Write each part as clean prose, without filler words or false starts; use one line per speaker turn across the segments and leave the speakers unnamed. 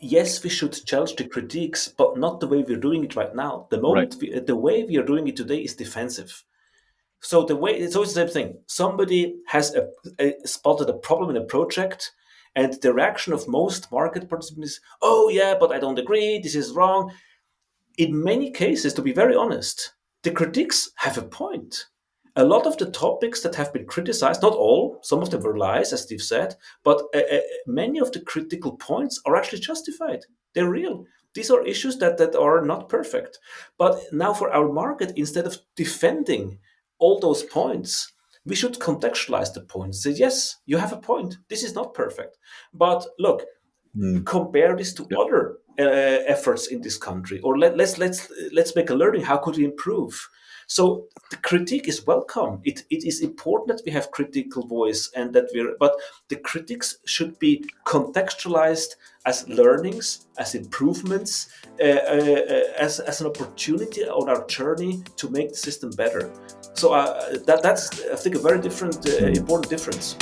yes, we should challenge the critiques, but not the way we're doing it right now.
Right.
The way we are doing it today is defensive. So it's always the same thing. Somebody has spotted a problem in a project, and the reaction of most market participants is, "Oh yeah, but I don't agree. This is wrong." In many cases, to be very honest, the critics have a point. A lot of the topics that have been criticized, not all, some of them were lies, as Steve said, but many of the critical points are actually justified. They're real. These are issues that are not perfect. But now, for our market, instead of defending all those points, we should contextualize the points. Say, yes, you have a point. This is not perfect. But look,
Mm.
compare this to
Yep.
other efforts in this country, or let's make a learning. How could we improve? So the critique is welcome. It is important that we have critical voice, and but the critics should be contextualized as learnings, as improvements, as an opportunity on our journey to make the system better. So that's, I think, a very different,
Mm.
important difference.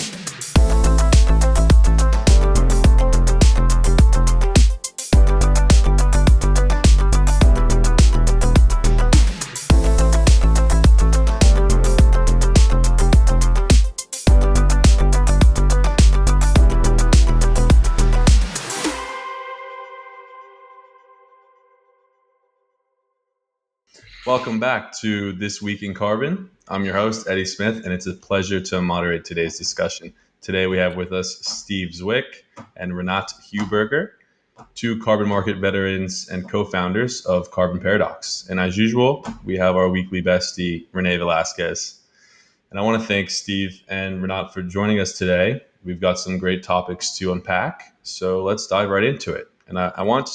Welcome back to This Week in Carbon. I'm your host, Eddie Smith, and it's a pleasure to moderate today's discussion. Today we have with us Steve Zwick and Renat Heuberger, two carbon market veterans and co-founders of Carbon Paradox. And as usual, we have our weekly bestie, Rene Velasquez. And I want to thank Steve and Renat for joining us today. We've got some great topics to unpack, so let's dive right into it. And I want to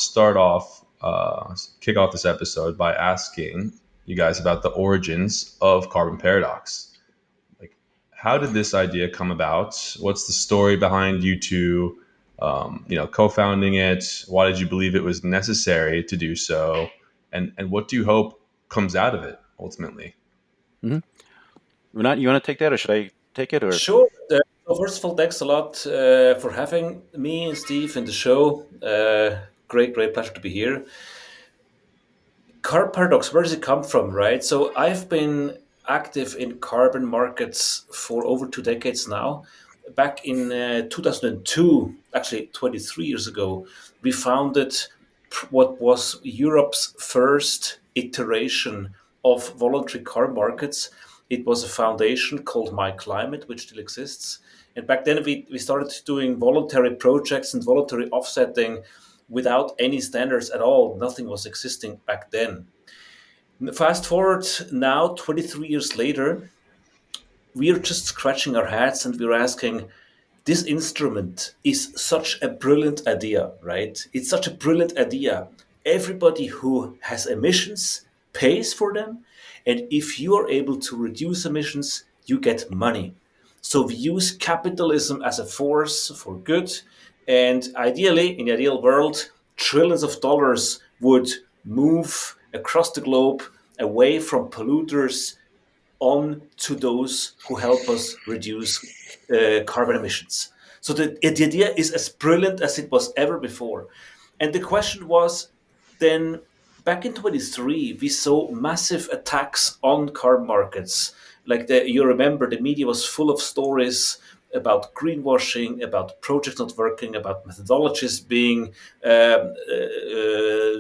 kick off this episode by asking you guys about the origins of Carbon Paradox. Like, how did this idea come about? What's the story behind you two, co-founding it? Why did you believe it was necessary to do so? And what do you hope comes out of it ultimately?
Mm-hmm. Renat, you want to take that, or should I take it? Or
Sure. So first of all, thanks a lot for having me and Steve in the show. Great pleasure to be here. Carb paradox, where does it come from, right? So I've been active in carbon markets for over 2 decades now. Back in 2002, actually 23 years ago, we founded what was Europe's first iteration of voluntary carbon markets. It was a foundation called My Climate, which still exists. And back then, we started doing voluntary projects and voluntary offsetting without any standards at all. Nothing was existing back then. Fast forward now, 23 years later, we're just scratching our heads and we're asking, this instrument is such a brilliant idea, right? It's such a brilliant idea. Everybody who has emissions pays for them. And if you are able to reduce emissions, you get money. So we use capitalism as a force for good. And ideally, in the ideal world, trillions of dollars would move across the globe away from polluters on to those who help us reduce carbon emissions. So the idea is as brilliant as it was ever before. And the question was then, back in 23, we saw massive attacks on carbon markets. Like you remember, the media was full of stories about greenwashing, about projects not working, about methodologies being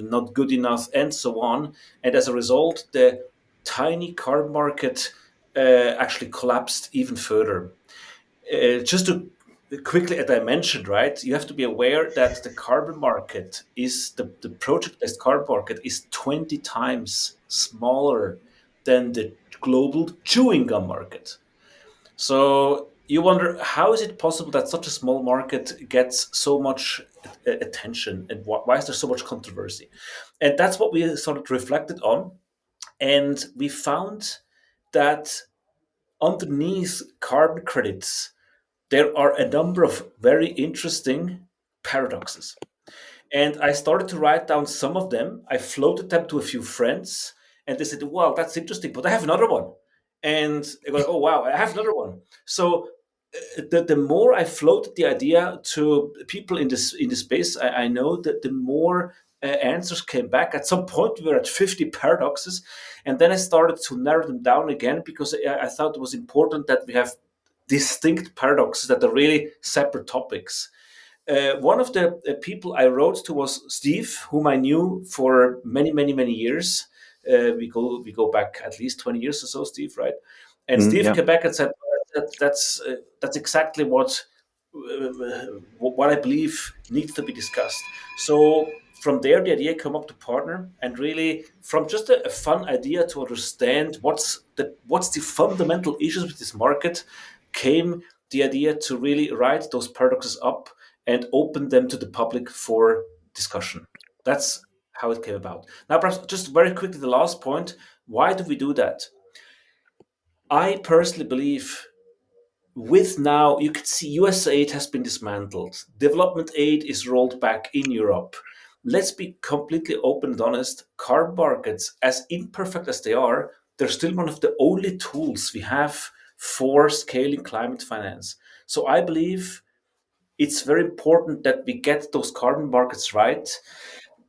not good enough, and so on. And as a result, the tiny carbon market actually collapsed even further. Just to quickly, as I mentioned, right, you have to be aware that the carbon market is the project-based carbon market is 20 times smaller than the global chewing gum market. So you wonder, how is it possible that such a small market gets so much attention, and why is there so much controversy? And that's what we sort of reflected on, and we found that underneath carbon credits, there are a number of very interesting paradoxes. And I started to write down some of them. I floated them to a few friends, and they said, "Wow, that's interesting, but I have another one." And I go, "Oh, wow, I have another one." So the more I floated the idea to people in the space I know, that the more answers came back. At some point, we were at 50 paradoxes, and then I started to narrow them down again because I thought it was important that we have distinct paradoxes that are really separate topics. One of the people I wrote to was Steve, whom I knew for many years. We go back at least 20 years or so, Steve, right? And Steve
Yeah.
came back and said that's exactly what I believe needs to be discussed. So from there, the idea came up to partner, and really from just a fun idea to understand what's the fundamental issues with this market, came the idea to really write those paradoxes up and open them to the public for discussion. That's how it came about. Now, perhaps just very quickly, the last point: why do we do that? I personally believe, with now, you can see US aid has been dismantled. Development aid is rolled back in Europe. Let's be completely open and honest. Carbon markets, as imperfect as they are, they're still one of the only tools we have for scaling climate finance. So I believe it's very important that we get those carbon markets right.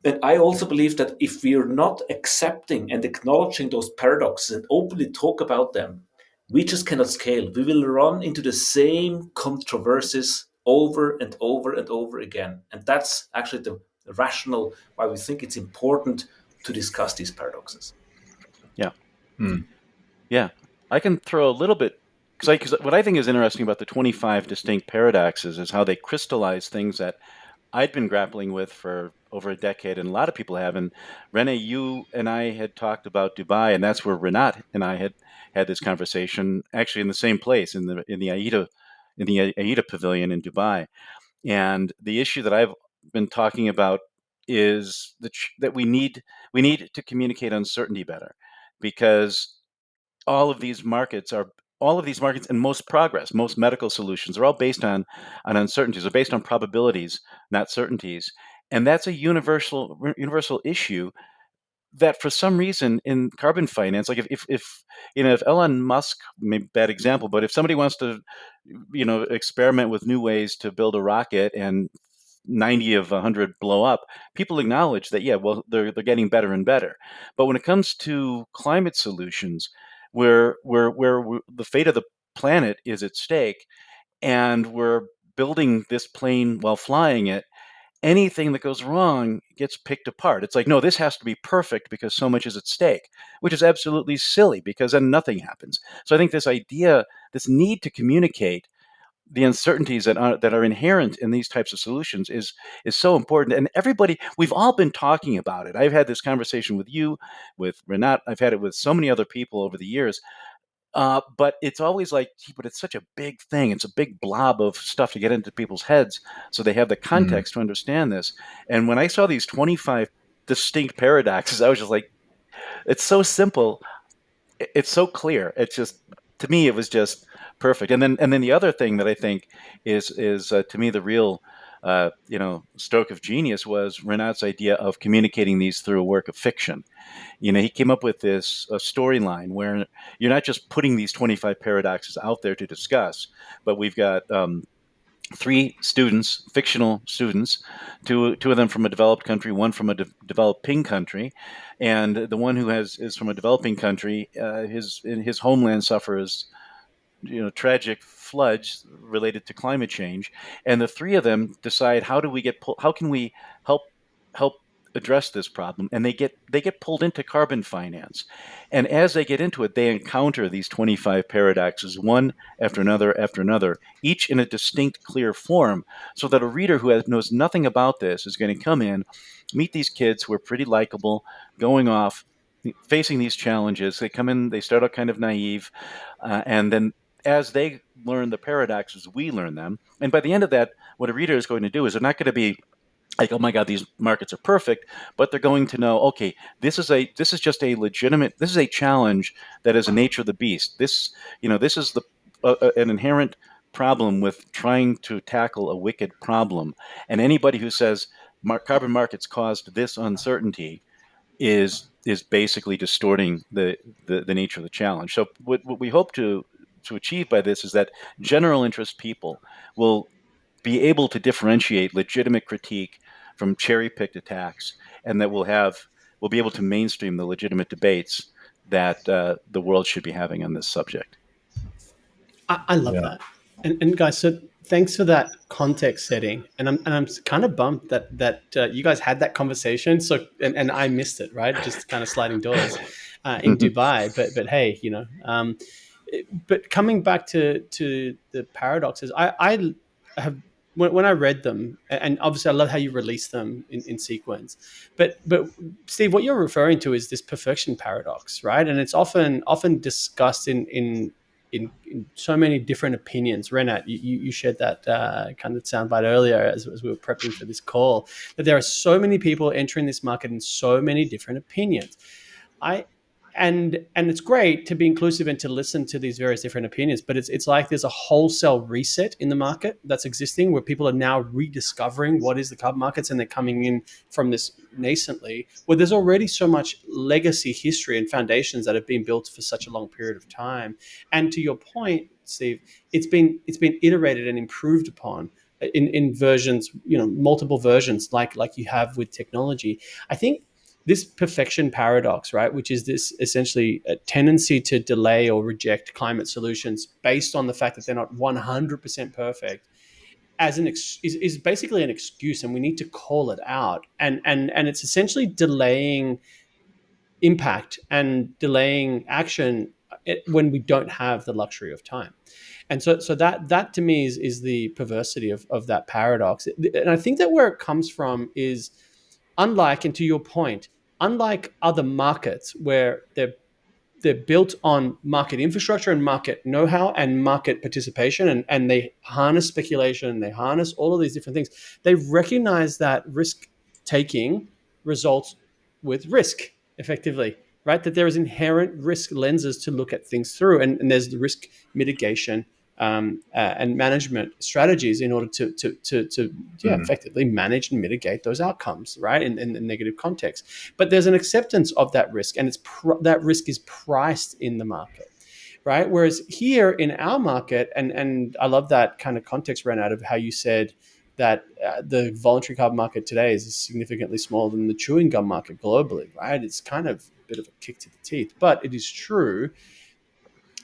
And I also believe that if we are not accepting and acknowledging those paradoxes and openly talk about them, we just cannot scale. We will run into the same controversies over and over and over again. And that's actually the rationale why we think it's important to discuss these paradoxes.
Yeah.
Hmm.
Yeah. I can throw a little bit, because what I think is interesting about the 25 distinct paradoxes is how they crystallize things that I'd been grappling with for over a decade, and a lot of people have. And Rene, you and I had talked about Dubai, and that's where Renat and I had this conversation, actually in the same place, in the Aida Pavilion in Dubai. And the issue that I've been talking about is that we need to communicate uncertainty better, because all of these markets are all of these markets and most progress, most medical solutions are all based on uncertainties. They're based on probabilities, not certainties, and that's a universal issue that for some reason in carbon finance, like if Elon Musk, maybe bad example, but if somebody wants to experiment with new ways to build a rocket and 90 of 100 blow up, people acknowledge that, yeah, well, they're getting better and better. But when it comes to climate solutions, where the fate of the planet is at stake, and we're building this plane while flying it, anything that goes wrong gets picked apart. It's like, no, this has to be perfect because so much is at stake, which is absolutely silly, because then nothing happens. So I think this need to communicate the uncertainties that are inherent in these types of solutions is so important. And we've all been talking about it. I've had this conversation with you, with Renat. I've had it with so many other people over the years. But it's always like, gee, but it's such a big thing. It's a big blob of stuff to get into people's heads, so they have the
Hmm.
context to understand this. And when I saw these 25 distinct paradoxes, I was just like, it's so simple. It's so clear. It's just, to me, it was just perfect. And then the other thing that I think is to me the real stroke of genius was Renat's idea of communicating these through a work of fiction. He came up with this storyline where you're not just putting these 25 paradoxes out there to discuss, but we've got three students, fictional students, two of them from a developed country, one from a developing country, and the one who is from a developing country. His homeland suffers tragic floods related to climate change, and the three of them decide, how can we help help address this problem, and they get pulled into carbon finance. And as they get into it, they encounter these 25 paradoxes, one after another, each in a distinct, clear form, so that a reader who knows nothing about this is going to come in, meet these kids who are pretty likable, going off facing these challenges. They come in, they start out kind of naive, and then as they learn the paradoxes, we learn them. And by the end of that, what a reader is going to do is, they're not going to be like, oh my God, these markets are perfect, but they're going to know, okay, this is a challenge that is a nature of the beast. This is an inherent problem with trying to tackle a wicked problem. And anybody who says carbon markets caused this uncertainty is basically distorting the nature of the challenge. So what we hope to to achieve by this is that general interest people will be able to differentiate legitimate critique from cherry-picked attacks, and that we'll be able to mainstream the legitimate debates that the world should be having on this subject.
I love
Yeah.
that. And guys, so thanks for that context setting. And I'm kind of bummed that you guys had that conversation. So and I missed it, right? Just kind of sliding doors in Dubai. But hey, but coming back to the paradoxes, I have when I read them, and obviously I love how you release them in sequence. But Steve, what you're referring to is this perfection paradox, right? And it's often discussed in so many different opinions. Renat, you shared that kind of soundbite earlier as we were prepping for this call, that there are so many people entering this market in so many different opinions. I and it's great to be inclusive and to listen to these various different opinions, but it's like there's a wholesale reset in the market that's existing where people are now rediscovering what is the carbon markets, and they're coming in from this nascently where there's already so much legacy history and foundations that have been built for such a long period of time. And to your point, Steve, it's been iterated and improved upon in versions, multiple versions like you have with technology. I think this perfection paradox, right, which is this essentially a tendency to delay or reject climate solutions based on the fact that they're not 100% perfect, as is basically an excuse, and we need to call it out. And it's essentially delaying impact and delaying action when we don't have the luxury of time. And so that to me is the perversity of that paradox. And I think that where it comes from is, unlike, and to your point, unlike other markets where they're built on market infrastructure and market know-how and market participation, and they harness speculation, they harness all of these different things. They recognize that risk taking results with risk, effectively, right? That there is inherent risk lenses to look at things through, and there's the risk mitigation and management strategies in order to effectively manage and mitigate those outcomes, right, in the negative context. But there's an acceptance of that risk, and that risk is priced in the market, right? Whereas here in our market, and I love that kind of context, ran out of how you said that the voluntary carbon market today is significantly smaller than the chewing gum market globally, right? It's kind of a bit of a kick to the teeth, but it is true.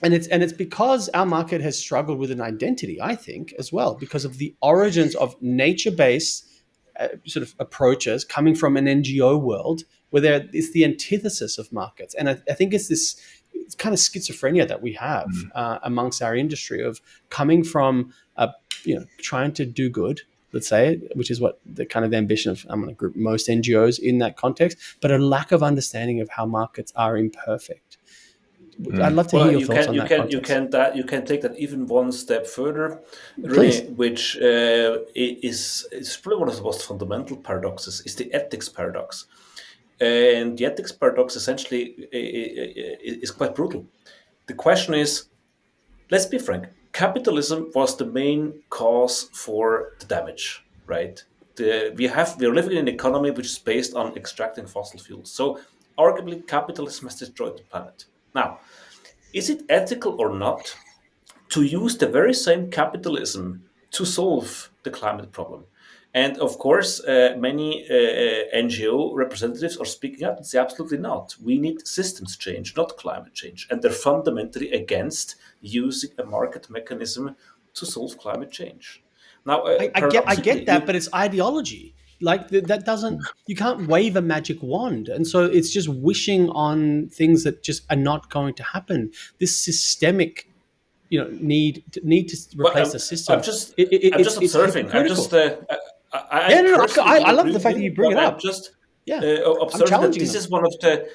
And it's because our market has struggled with an identity, I think, as well, because of the origins of nature-based sort of approaches coming from an NGO world, where it's the antithesis of markets. And I think it's kind of schizophrenia that we have amongst our industry of coming from trying to do good, let's say, which is what the kind of ambition of, I'm going to group most NGOs in that context, but a lack of understanding of how markets are imperfect. I'd love to hear
Well,
your
you
thoughts
can
on
you
that
can you
context.
can you can take that even one step further,
Please.
Rene, which is probably one of the most fundamental paradoxes, is the ethics paradox. And the ethics paradox essentially is quite brutal. The question is, let's be frank, capitalism was the main cause for the damage, right? We're living in an economy which is based on extracting fossil fuels. So arguably capitalism has destroyed the planet. Now, is it ethical or not to use the very same capitalism to solve the climate problem? And of course, many NGO representatives are speaking up and say, absolutely not. We need systems change, not climate change. And they're fundamentally against using a market mechanism to solve climate change. Now,
I get
paradoxically,
that, but it's ideology. Like that doesn't, you can't wave a magic wand, and so it's just wishing on things that just are not going to happen. This systemic, need to
well,
replace the
I'm
system.
just I'm just
It's
observing.
hypocritical.
I
Yeah, no,
personally
I
don't
love
agree
the
with
fact that
you,
you bring
but
it
I'm
up.
just
Yeah, I'm
observing that
challenging
this
them.
is one of the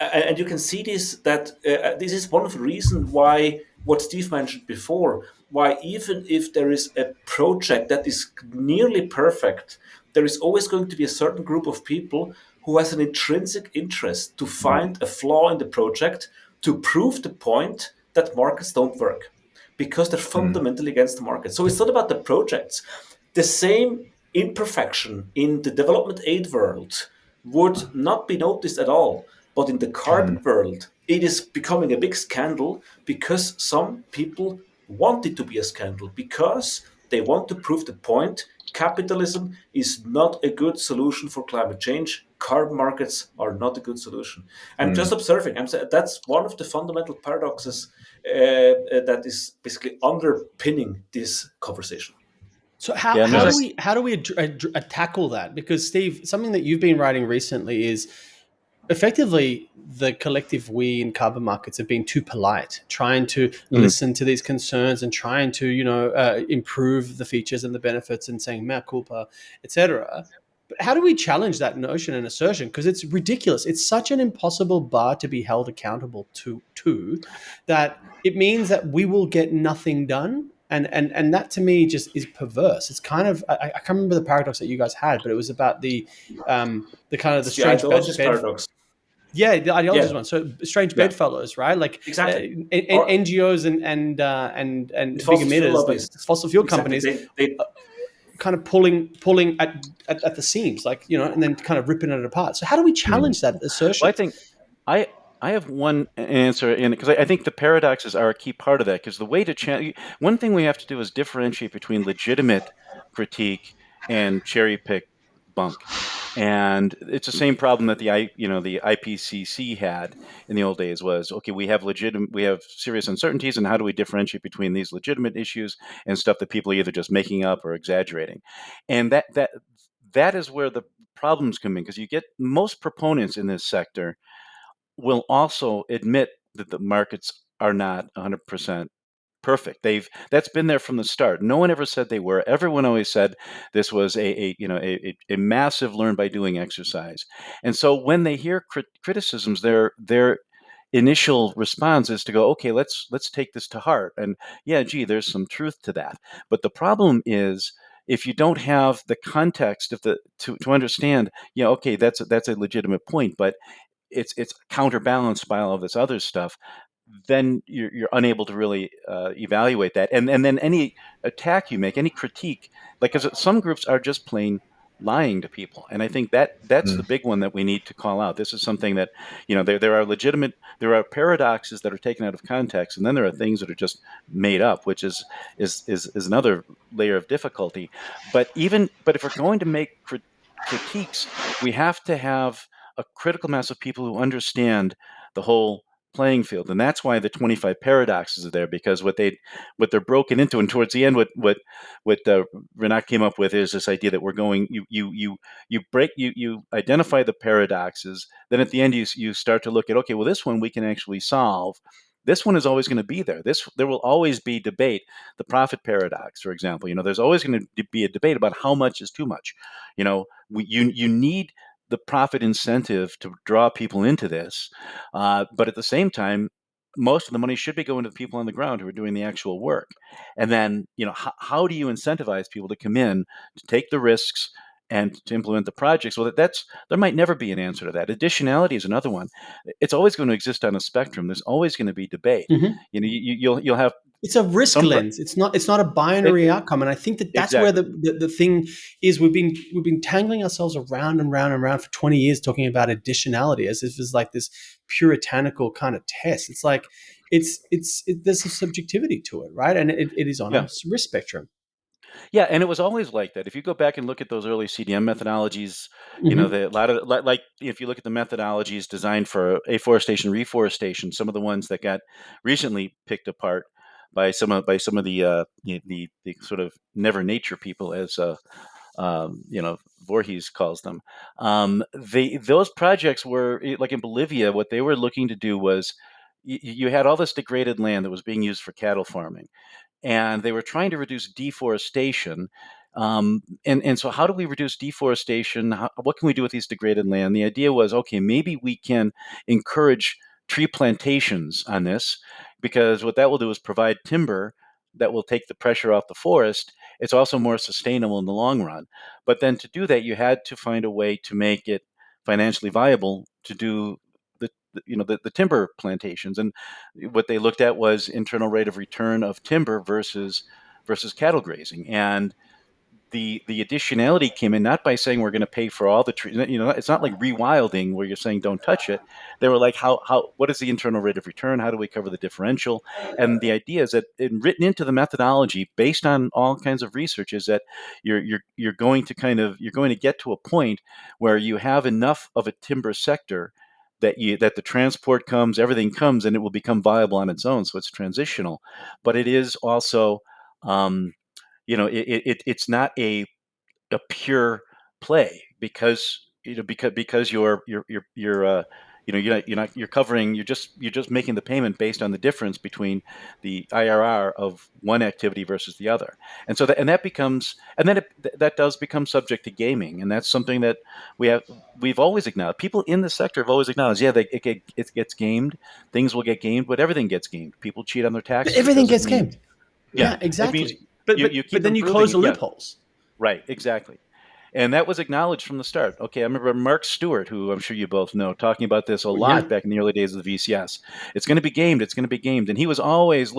and you can see this is one of the reasons why what Steve mentioned before, why even if there is a project that is nearly perfect, there is always going to be a certain group of people who has an intrinsic interest to find a flaw in the project to prove the point that markets don't work because they're fundamentally against the market. So it's not about the projects. The same imperfection in the development aid world would not be noticed at all. But in the carbon world, it is becoming a big scandal because some people want it to be a scandal because they want to prove the point capitalism is not a good solution for climate change. Carbon markets are not a good solution. I'm just observing. I'm saying that's one of the fundamental paradoxes that is basically underpinning this conversation.
So
Yeah, and
how do we tackle that? Because Steve, something that you've been writing recently is effectively the collective we in carbon markets have been too polite, trying to listen to these concerns and trying to improve the features and the benefits and saying mea culpa, etc. But how do we challenge that notion and assertion? Because it's ridiculous. It's such an impossible bar to be held accountable to that it means that we will get nothing done. And that to me just is perverse. It's kind of I can't remember the paradox that you guys had, but it was about the kind of the
It's the
strange
ideologist paradox.
yeah, the ideologist
Yeah,
one. So strange
yeah,
bedfellows, right? Like
exactly. Or
NGOs and big
fossil fuel
emitters, the
lobbyists.
fossil fuel
Exactly.
companies,
They
kind of pulling at the seams, like and then kind of ripping it apart. So how do we challenge that
Well,
assertion?
I think I I have one answer in because I think the paradoxes are a key part of that. Because the way to one thing we have to do is differentiate between legitimate critique and cherry pick bunk. And it's the same problem that the IPCC had in the old days was, okay, we have serious uncertainties, and how do we differentiate between these legitimate issues and stuff that people are either just making up or exaggerating? And that is where the problems come in, because you get most proponents in this sector will also admit that the markets are not 100% perfect. That's been there from the start. No one ever said they were. Everyone always said this was a massive learn by doing exercise. And so when they hear criticisms, their initial response is to go, okay, let's take this to heart. And yeah, gee, there's some truth to that. But the problem is, if you don't have the context of to understand, yeah, okay, that's a legitimate point, but it's counterbalanced by all of this other stuff, then you're unable to really evaluate that. And then any attack you make, any critique, like, because some groups are just plain lying to people, and I think that's the big one that we need to call out. This is something that there are paradoxes that are taken out of context, and then there are things that are just made up, which is another layer of difficulty. But if we're going to make critiques, we have to have a critical mass of people who understand the whole playing field, and that's why the 25 paradoxes are there, because what they're broken into, and towards the end, what Renat came up with is this idea that we're going you identify the paradoxes, then at the end you start to look at, okay, well, this one we can actually solve. This one is always going to be there. There will always be debate. The profit paradox, for example, there's always going to be a debate about how much is too much. You need the profit incentive to draw people into this. But at the same time, most of the money should be going to the people on the ground who are doing the actual work. And then, how do you incentivize people to come in, to take the risks and to implement the projects? Well, there might never be an answer to that. Additionality is another one. It's always going to exist on a spectrum. There's always going to be debate.
Mhm.
You'll have
It's a risk
some.
lens. It's not a binary outcome, and I think that's where
Exactly.
the thing is. We've been tangling ourselves around and round and round for 20 years talking about additionality as if it's like this puritanical kind of test. It's like there's a subjectivity to it, right? And it is on
Yeah.
a risk spectrum.
Yeah, and it was always like that. If you go back and look at those early CDM methodologies,
Hmm.
a lot of like if you look at the methodologies designed for afforestation, reforestation, some of the ones that got recently picked apart by some of the sort of never nature people, as Voorhees calls them. Those projects were like in Bolivia. What they were looking to do was you had all this degraded land that was being used for cattle farming, and they were trying to reduce deforestation. And so, how do we reduce deforestation? What can we do with these degraded land? The idea was, okay, maybe we can encourage tree plantations on this, because what that will do is provide timber that will take the pressure off the forest. It's also more sustainable in the long run. But then to do that, you had to find a way to make it financially viable to do the timber plantations. And what they looked at was internal rate of return of timber versus cattle grazing. And the additionality came in not by saying we're going to pay for all the it's not like rewilding where you're saying don't touch it. They were like, what is the internal rate of return? How do we cover the differential? And the idea is that written into the methodology based on all kinds of research is that you're going to get to a point where you have enough of a timber sector that the transport comes, everything comes, and it will become viable on its own. So it's transitional, but it is also it's not a pure play because you're just making the payment based on the difference between the IRR of one activity versus the other, and so that does become subject to gaming, and that's something that we've always acknowledged. People in the sector have always acknowledged, it gets gamed, things will get gamed, but everything gets gamed. People cheat on their taxes.
Everything
It
gets
doesn't mean
gamed.
yeah,
Yeah, exactly.
it means
But
you keep
then you
improving
close
it.
the
Yeah,
loopholes.
right, exactly. And that was acknowledged from the start. Okay, I remember Mark Stewart, who I'm sure you both know, talking about this a lot
Yeah.
back in the early days of the VCS. It's going to be gamed. It's going to be gamed. And he was always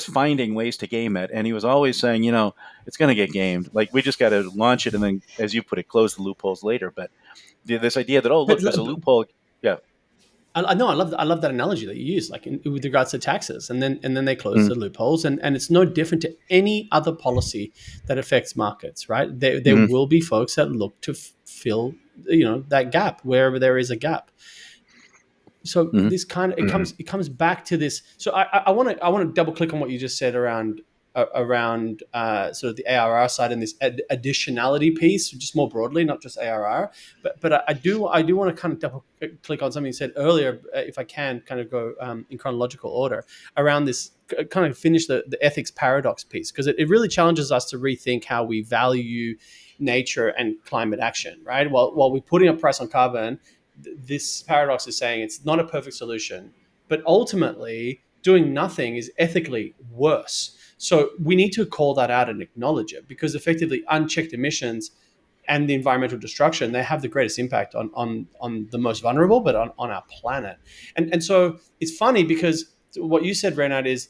finding ways to game it. And he was always saying, it's going to get gamed. Like, we just got to launch it and then, as you put it, close the loopholes later. But this idea that, oh,
But
look, there's a loophole. Yeah.
I know I love that analogy that you use, like with regards to taxes, and then they close
Mm,
the loopholes, and it's no different to any other policy that affects markets, right? There
mm,
will be folks that look to fill that gap wherever there is a gap. So
mm,
this kind of
Mhm.
it comes back to this. So I want to double click on what you just said around sort of the ARR side and this additionality piece, just more broadly, not just ARR. But I do want to kind of double click on something you said earlier, if I can, kind of go in chronological order around this. Kind of finish the ethics paradox piece, because it really challenges us to rethink how we value nature and climate action. Right, while we're putting a price on carbon, this paradox is saying it's not a perfect solution, but ultimately doing nothing is ethically worse. So we need to call that out and acknowledge it, because effectively unchecked emissions and the environmental destruction, they have the greatest impact on the most vulnerable, but on our planet. And so it's funny because what you said, Renat, is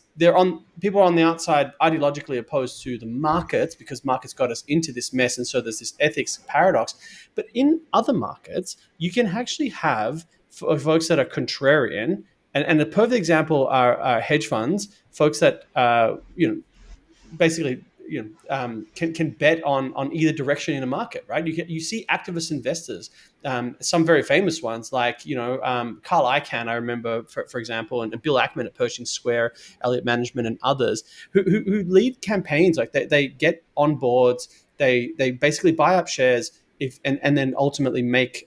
people are on the outside ideologically opposed to the markets because markets got us into this mess, and so there's this ethics paradox. But in other markets, you can actually have folks that are contrarian, and a perfect example are hedge funds, folks that basically can bet on either direction in a market, right? You see activist investors, some very famous ones like Carl Icahn, I remember for example, and Bill Ackman at Pershing Square, Elliott Management, and others who lead campaigns like they get on boards, they basically buy up shares. And then ultimately make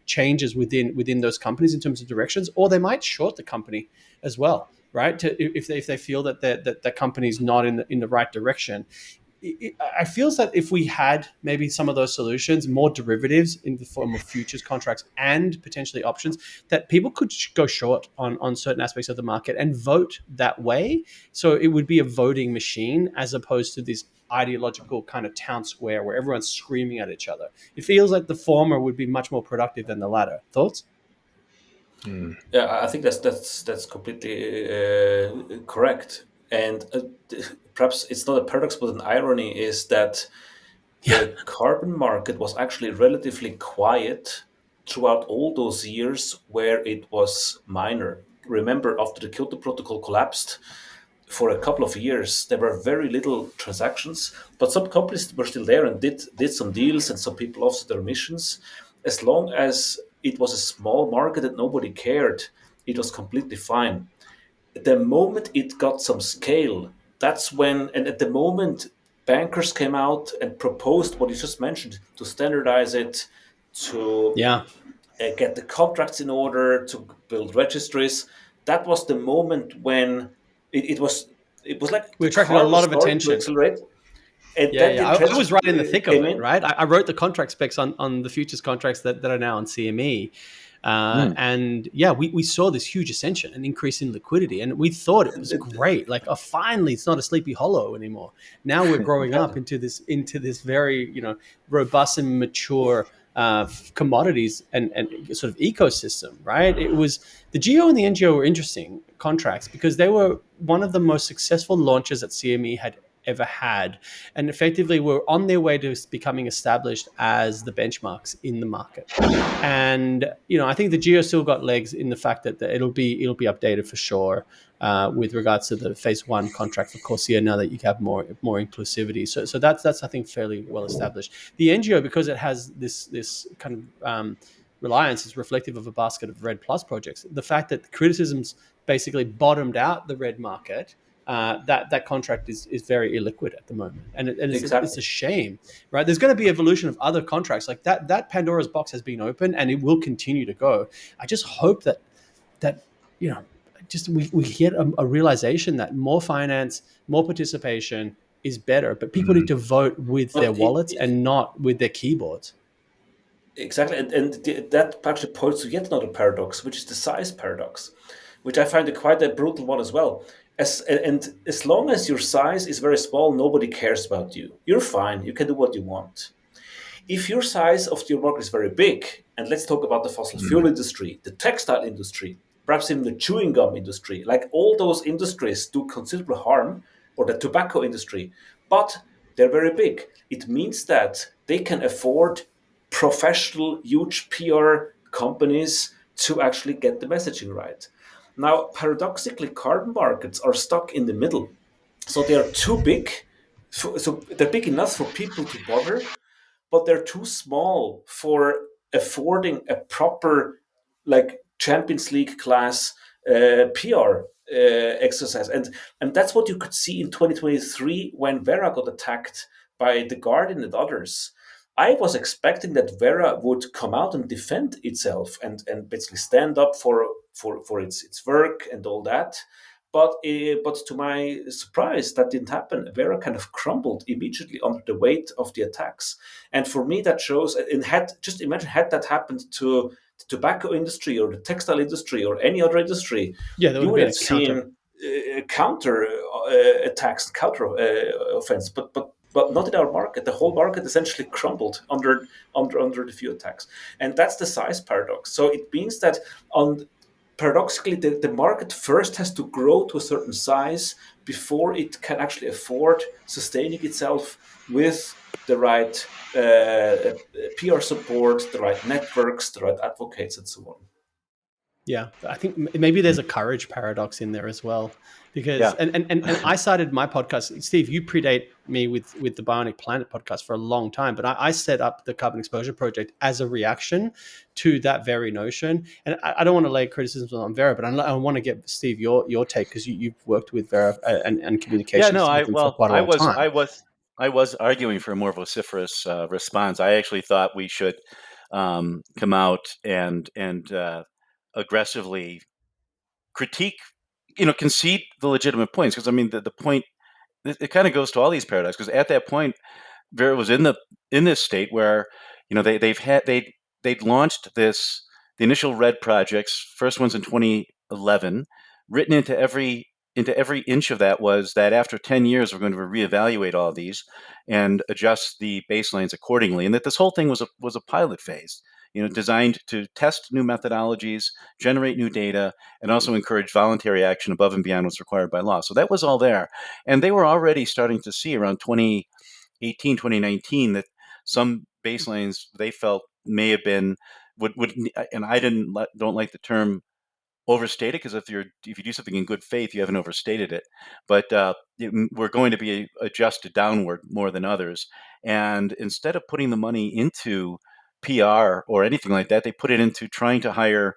changes within those companies in terms of directions, or they might short the company as well, right? If they feel that that company is not in the right direction. I feel that if we had maybe some of those solutions, more derivatives in the form of futures contracts and potentially options, that people could go short on certain aspects of the market and vote that way. So it would be a voting machine as opposed to this ideological kind of town square where everyone's screaming at each other. It feels like the former would be much more productive than the latter. Thoughts?
Mm.
Yeah, I think that's completely correct. And perhaps it's not a paradox, but an irony is that
Yeah.
the carbon market was actually relatively quiet throughout all those years where it was minor. Remember, after the Kyoto Protocol collapsed, for a couple of years there were very little transactions, but some companies were still there and did some deals, and some people offset their emissions. As long as it was a small market and nobody cared, it was completely fine. The moment it got some scale, that's when, and at the moment bankers came out and proposed what you just mentioned, to standardize it, to
Yeah.
get the contracts in order, to build registries. That was the moment when it was like
We
the
attracted a
car was
lot of
starting to
attention.
accelerate, and
Yeah,
then
yeah.
the
I was right in the thick of
came
it,
in.
right? I wrote the contract specs on the futures contracts that are now on CME.
mm.
And yeah, we saw this huge ascension, an increase in liquidity, and we thought it was great. Like, oh, finally, it's not a sleepy hollow anymore. Now we're growing up into this very robust and mature commodities and sort of ecosystem, right? It was the GEO and the NGO were interesting contracts because they were one of the most successful launches that CME had ever had, and effectively were on their way to becoming established as the benchmarks in the market. And I think the Geo still got legs in the fact that it'll be updated for sure with regards to the phase one contract for Corsair. Now that you have more inclusivity, so that's I think fairly well established. The NGO, because it has this kind of reliance, is reflective of a basket of Red Plus projects. The fact that the criticisms basically bottomed out the red market, that contract is very illiquid at the moment, and it's
Exactly.
a shame, right? There's going to be evolution of other contracts like that. That Pandora's box has been open, and it will continue to go. I just hope that just we get a realization that more finance, more participation is better, but people need to vote with their
But
wallets and not with their keyboards.
exactly, and that actually points to yet another paradox, which is the size paradox, which I find quite a brutal one as well. As long as your size is very small, nobody cares about you. You're fine. You can do what you want. If your size of your market is very big, and let's talk about the fossil fuel industry, the textile industry, perhaps even the chewing gum industry, like all those industries do considerable harm, or the tobacco industry, but they're very big. It means that they can afford professional, huge PR companies to actually get the messaging right. Now, paradoxically, carbon markets are stuck in the middle. So they are too big. So they're big enough for people to bother, but they're too small for affording a proper, like, Champions League class PR exercise. And that's what you could see in 2023 when Vera got attacked by The Guardian and others. I was expecting that Vera would come out and defend itself and basically stand up for its work and all that. But to my surprise, that didn't happen. Vera kind of crumbled immediately under the weight of the attacks. And for me, that shows, and just imagine, had that happened to the tobacco industry or the textile industry or any other industry,
Yeah, there would
you
have
would
been
have
a counter.
seen counter attacks, counter offense. But not in our market. The whole market essentially crumbled under the few attacks, and that's the size paradox. So it means that on paradoxically, the market first has to grow to a certain size before it can actually afford sustaining itself with the right PR support, the right networks, the right advocates, and so on.
Yeah, I think maybe there's a courage paradox in there as well, because
Yeah.
and I started my podcast. Steve, you predate me with the Bionic Planet podcast for a long time, but I set up the Carbon Exposure Project as a reaction to that very notion. And I don't want to lay criticisms on Vera, but I want to get, Steve, your take, because you've worked with Vera and
Yeah, no,
communications with them for quite a
I
long
was,
time.
I was arguing for a more vociferous response. I actually thought we should come out and aggressively critique, concede the legitimate points. Because I mean, the point, it kind of goes to all these paradoxes. Because at that point, Vera was in this state where they'd launched the initial red projects, first ones in 2011, written into every inch of that was that after 10 years we're going to reevaluate all these and adjust the baselines accordingly, and that this whole thing was a pilot phase, designed to test new methodologies, generate new data, and also encourage voluntary action above and beyond what's required by law. So that was all there, and they were already starting to see around 2018, 2019 that some baselines they felt may have been would and I don't like the term overstated, because if you do something in good faith, you haven't overstated it. But we're going to be adjusted downward more than others. And instead of putting the money into PR or anything like that, they put it into trying to hire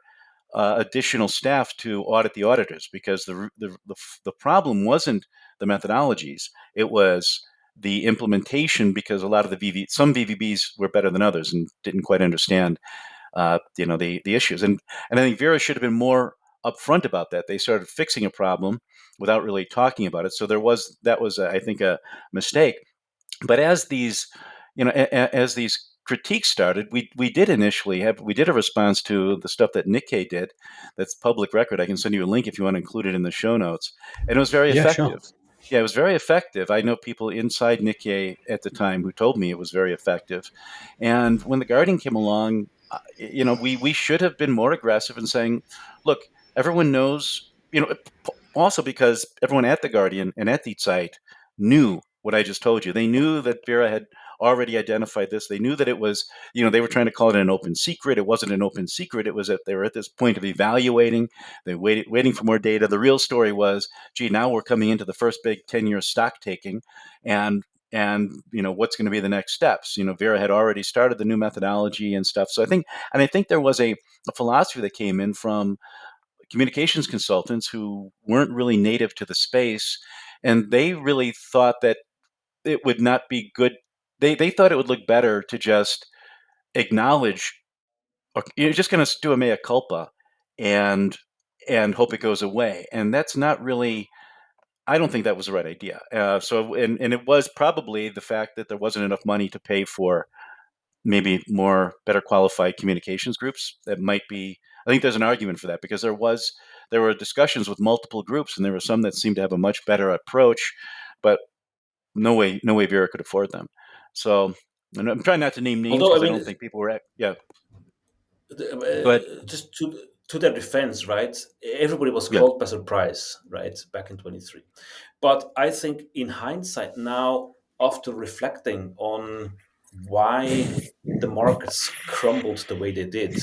additional staff to audit the auditors, because the problem wasn't the methodologies; it was the implementation. Because a lot of some VVBs were better than others and didn't quite understand the issues. And I think Vera should have been more upfront about that. They started fixing a problem without really talking about it. So that was I think a mistake. But as these as these critiques started, we did initially we did a response to the stuff that Nikkei did. That's public record. I can send you a link if you want to include it in the show notes. And it was very
Yeah, sure.
effective. Yeah, it was very effective. I know people inside Nikkei at the time who told me it was very effective. And when the Guardian came along, we should have been more aggressive in saying, look, everyone knows, also because everyone at the Guardian and at the site knew what I just told you. They knew that Vera had already identified this. They knew that it was, they were trying to call it an open secret. It wasn't an open secret. It was that they were at this point of evaluating. They waiting for more data. The real story was, gee, now we're coming into the first big 10-year stock taking, and what's going to be the next steps. Vera had already started the new methodology and stuff. So I think there was a philosophy that came in from communications consultants who weren't really native to the space, and they really thought that it would not be good. They thought it would look better to just acknowledge, or you're just going to do a mea culpa and hope it goes away. And that's not really, I don't think that was the right idea. And it was probably the fact that there wasn't enough money to pay for maybe better qualified communications groups. That might be, I think there's an argument for that, because there were discussions with multiple groups, and there were some that seemed to have a much better approach, but no way Vera could afford them. So, and I'm trying not to name names
Although, I
because I
mean,
don't think people were yeah. But
just to their defense, right? Everybody was
yeah.
caught by surprise, right, back in 23. But I think in hindsight now, after reflecting on why the markets crumbled the way they did,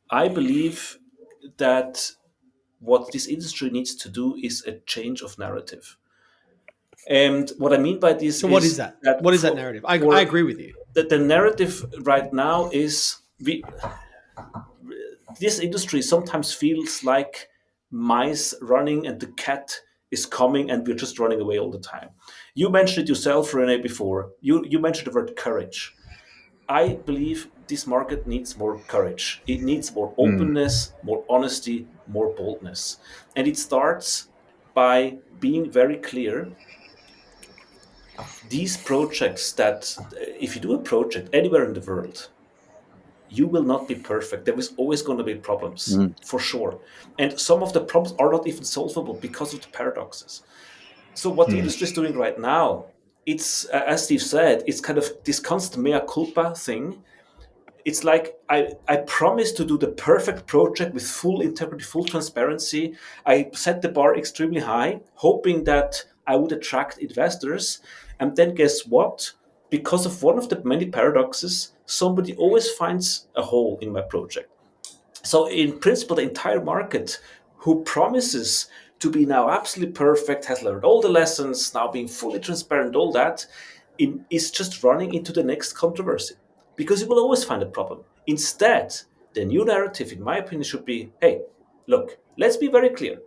I believe that what this industry needs to do is a change of narrative. And what I mean by this
So what is
is
that?
that
What is that narrative? I
for
agree with you.
the narrative right now is this industry sometimes feels like mice running and the cat is coming and we're just running away all the time. You mentioned it yourself, Rene, before. You mentioned the word courage. I believe this market needs more courage. It needs more openness, more honesty, more boldness. And it starts by being very clear. These projects that, if you do a project anywhere in the world, you will not be perfect. There is always going to be problems,
Mm.
for sure. And some of the problems are not even solvable because of the paradoxes. So what the industry is doing right now, it's, as Steve said, it's kind of this constant mea culpa thing. It's like I promised to do the perfect project with full integrity, full transparency. I set the bar extremely high, hoping that I would attract investors. And then guess what? Because of one of the many paradoxes, somebody always finds a hole in my project. So in principle, the entire market who promises to be now absolutely perfect, has learned all the lessons, now being fully transparent, all that, is just running into the next controversy because you will always find a problem. Instead, the new narrative, in my opinion, should be, hey, look, let's be very clear.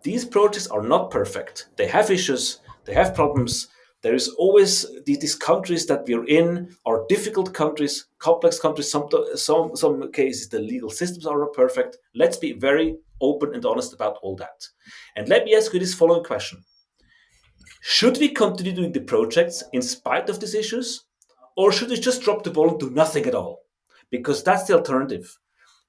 These projects are not perfect. They have issues, they have problems. There is always these countries that we're in are difficult countries, complex countries. Some cases the legal systems are not perfect. Let's be very open and honest about all that. And let me ask you this following question: should we continue doing the projects in spite of these issues, or should we just drop the ball and do nothing at all? Because that's the alternative.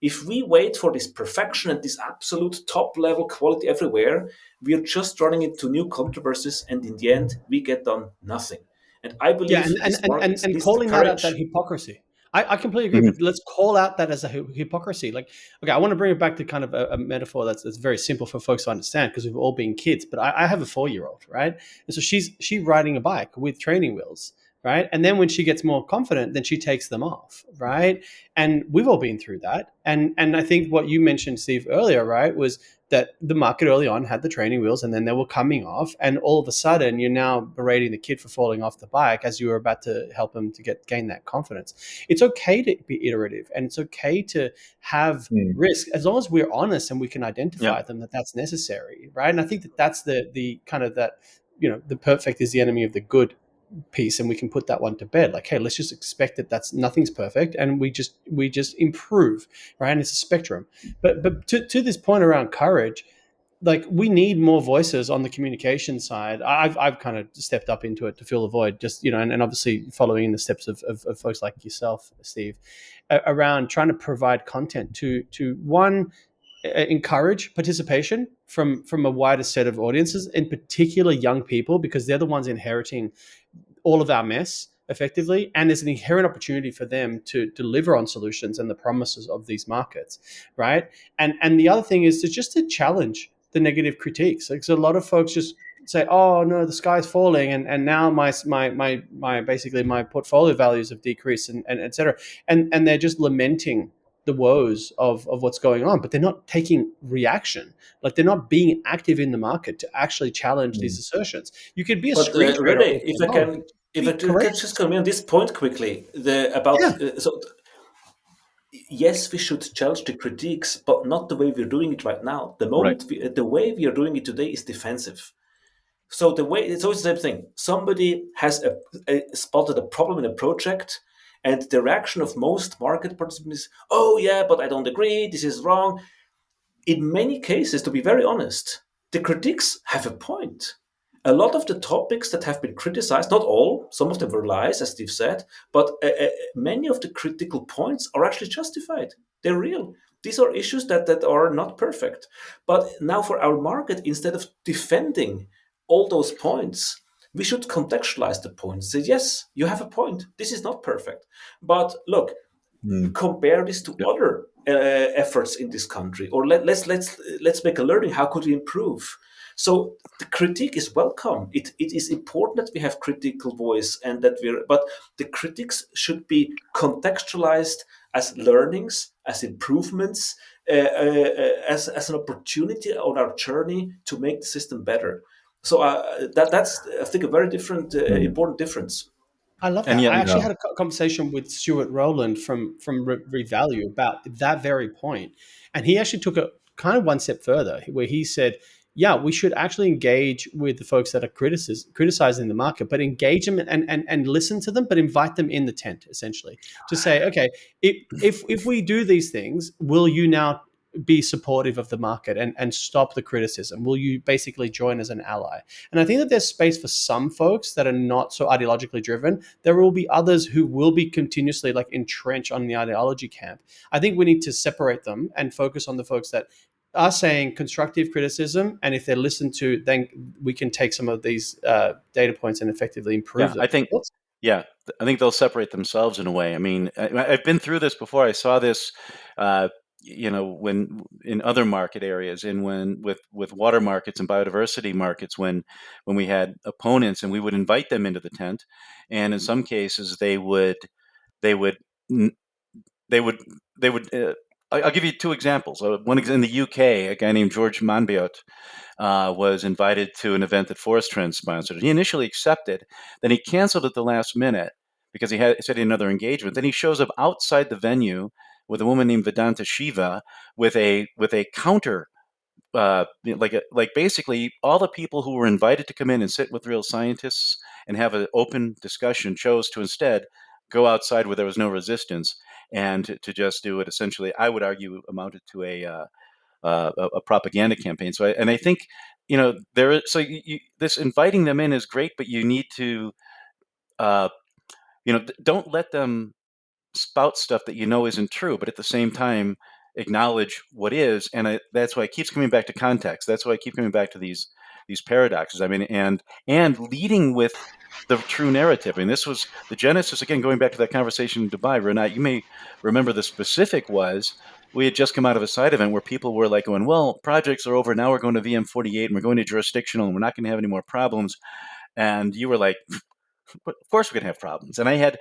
If we wait for this perfection and this absolute top level quality everywhere, we are just running into new controversies, and in the end, we get done nothing. And I
Yeah,
believe this market
and
needs the
calling that out, that
courage.
hypocrisy. I completely agree,
Mhm.
but let's call out that as a hypocrisy. Like, okay, I want to bring it back to kind of a metaphor that's very simple for folks to understand because we've all been kids. But I have a 4-year-old, right? And so she's riding a bike with training wheels, right? And then when she gets more confident, then she takes them off, right? And we've all been through that. And I think what you mentioned, Steve, earlier, right, was that the market early on had the training wheels and then they were coming off, and all of a sudden you're now berating the kid for falling off the bike as you were about to help him to gain that confidence. It's okay to be iterative, and it's okay to have risk as long as we're honest and we can identify
Yeah.
them, that's necessary, right? And I think that's the kind of that, the perfect is the enemy of the good piece, and we can put that one to bed. Like, hey, let's just expect that nothing's perfect, and we just improve, right? And it's a spectrum. But to this point around courage, like, we need more voices on the communication side. I've kind of stepped up into it to fill the void, just, and obviously following in the steps of folks like yourself, Steve, around trying to provide content to one, encourage participation from a wider set of audiences, in particular young people, because they're the ones inheriting all of our mess effectively, and there's an inherent opportunity for them to deliver on solutions and the promises of these markets, right? And the other thing is to challenge the negative critiques. Like, so a lot of folks just say, oh no, the sky's falling, and now my basically my portfolio values have decreased, and et cetera, and they're just lamenting the woes of what's going on, but they're not taking reaction. Like they're not being active in the market to actually challenge these assertions. You could be a
But
screen trader
Rene,
all day long.
if I
Be
can just
courageous.
come in on this point quickly,
Yeah,
yes, we should challenge the critiques, but not the way we're doing it right now.
Right.
The way we are doing it today is defensive. So the way it's always the same thing. Somebody has spotted a problem in a project, and the reaction of most market participants is, "Oh yeah, but I don't agree. This is wrong." In many cases, to be very honest, the critics have a point. A lot of the topics that have been criticized, not all, some of them were lies, as Steve said, but many of the critical points are actually justified. They're real. These are issues that are not perfect. But now, for our market, instead of defending all those points, we should contextualize the points. Say, yes, you have a point. This is not perfect. But look,
Mm.
compare this to
Yeah.
other efforts in this country, or let's make a learning. How could we improve? So the critique is welcome. It is important that we have critical voice, and that we're. But the critics should be contextualized as learnings, as improvements, as an opportunity on our journey to make the system better. So that's, I think, a very different,
Mm.
important difference.
I love
And
that.
yet,
I actually
Yeah.
had a conversation with Stuart Rowland from Revalue about that very point, and he actually took it kind of one step further, where he said, "Yeah, we should actually engage with the folks that are criticizing the market, but engage them and listen to them, but invite them in the tent, essentially, to say, okay, if we do these things, will you now be supportive of the market and stop the criticism? Will you basically join as an ally?" And I think that there's space for some folks that are not so ideologically driven. There will be others who will be continuously like entrenched on the ideology camp. I think we need to separate them and focus on the folks that are saying constructive criticism, and if they're listened to, then we can take some of these data points and effectively improve
yeah,
them.
yeah, I think they'll separate themselves in a way. I mean, I've been through this before. I saw this, uh, when in other market areas, and when with water markets and biodiversity markets, when we had opponents and we would invite them into the tent, and in some cases they would n- they would they would. I'll give you two examples. One in the UK, a guy named George Monbiot was invited to an event that Forest Trend sponsored. He initially accepted, then he canceled at the last minute because said he had another engagement. Then he shows up outside the venue with a woman named Vedanta Shiva with a counter. Like basically all the people who were invited to come in and sit with real scientists and have an open discussion chose to instead go outside where there was no resistance and to just do it. Essentially, I would argue amounted to a propaganda campaign. And I think there is this inviting them in is great, but you need to uh, don't let them spout stuff that isn't true, but at the same time acknowledge what is. And that's why it keeps coming back to context. That's why I keep coming back to these paradoxes. I mean, and leading with the true narrative. I mean, this was the genesis, again, going back to that conversation in Dubai. Renat, you may remember the specific was we had just come out of a side event where people were like going, well, projects are over. Now we're going to VM48 and we're going to jurisdictional and we're not going to have any more problems. And you were like, of course we're going to have problems. And I had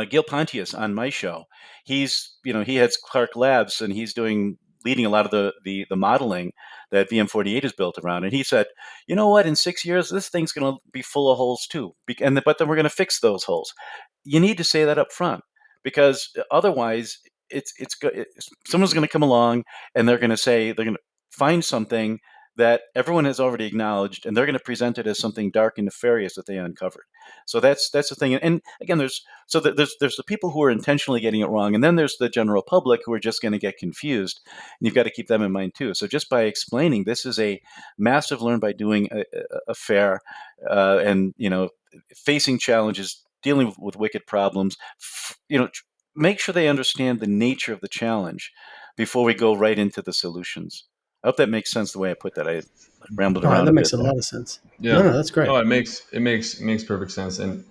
Gil Pontius on my show. He heads Clark Labs and he's leading a lot of the modeling that VM48 is built around. And he said, you know what, in 6 years, this thing's going to be full of holes too. But then we're going to fix those holes. You need to say that up front because otherwise someone's going to come along and they're going to find something that everyone has already acknowledged and they're going to present it as something dark and nefarious that they uncovered. So that's the thing. And again, there's the people who are intentionally getting it wrong, and then there's the general public who are just going to get confused. And you've got to keep them in mind too. So just by explaining, this is a massive learn by doing affair, and facing challenges, dealing with wicked problems. Make sure they understand the nature of the challenge before we go right into the solutions. I hope that makes sense the way I put that. I rambled
Oh,
around
that
a bit
makes a
there.
lot of sense. No,
Yeah.
no, that's great.
No, it makes perfect sense, and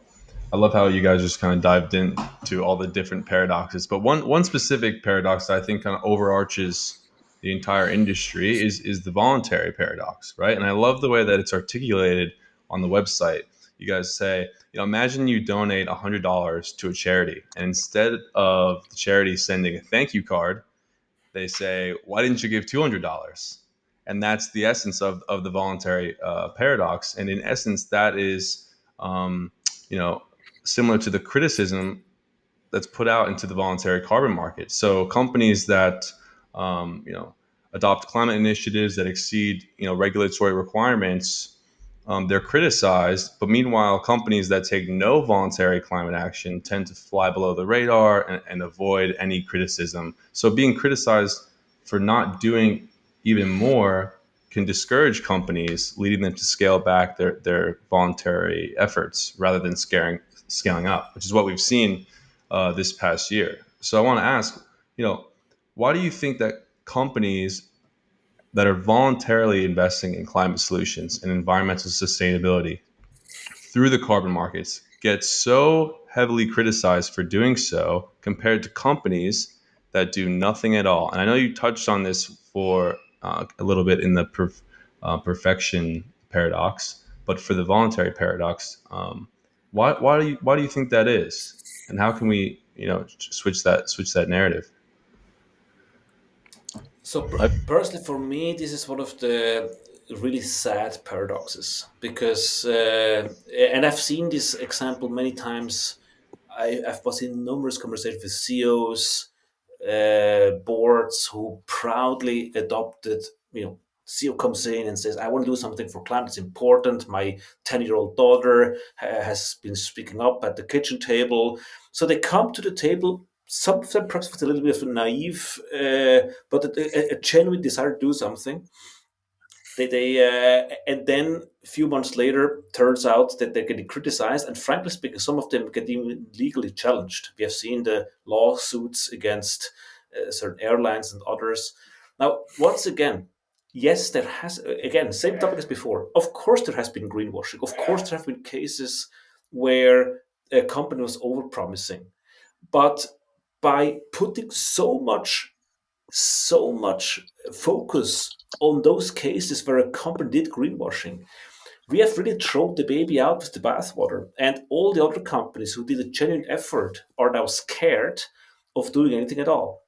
I love how you guys just kind of dived into all the different paradoxes. But one specific paradox that I think kind of overarches the entire industry is the voluntary paradox, right? And I love the way that it's articulated on the website. You guys say, imagine you donate $100 to a charity, and instead of the charity sending a thank you card, they say, why didn't you give $200? And that's the essence of the voluntary paradox. And in essence, that is, you know, similar to the criticism that's put out into the voluntary carbon market. So companies that, you know, adopt climate initiatives that exceed, regulatory requirements, they're criticized. But meanwhile, companies that take no voluntary climate action tend to fly below the radar and avoid any criticism. So being criticized for not doing even more can discourage companies, leading them to scale back their voluntary efforts rather than scaling up, which is what we've seen this past year. So I want to ask, why do you think that companies that are voluntarily investing in climate solutions and environmental sustainability through the carbon markets get so heavily criticized for doing so compared to companies that do nothing at all? And I know you touched on this for a little bit in the perfection paradox, but for the voluntary paradox, why do you think that is, and how can we switch that narrative?
So
I,
personally, for me, this is one of the really sad paradoxes because, and I've seen this example many times. I've was in numerous conversations with CEOs, boards who proudly adopted, CEO comes in and says, I want to do something for climate. It's important. My 10-year-old daughter has been speaking up at the kitchen table. So they come to the table, some of them perhaps with a little bit of a naive, but a genuine desire to do something. And then a few months later, turns out that they're getting criticized, and frankly speaking, some of them get even legally challenged. We have seen the lawsuits against certain airlines and others. Now, once again, yes, there has again same topic as before. Of course, there has been greenwashing. Of course, there have been cases where a company was overpromising, but by putting so much focus on those cases where a company did greenwashing, we have really thrown the baby out with the bathwater. And all the other companies who did a genuine effort are now scared of doing anything at all.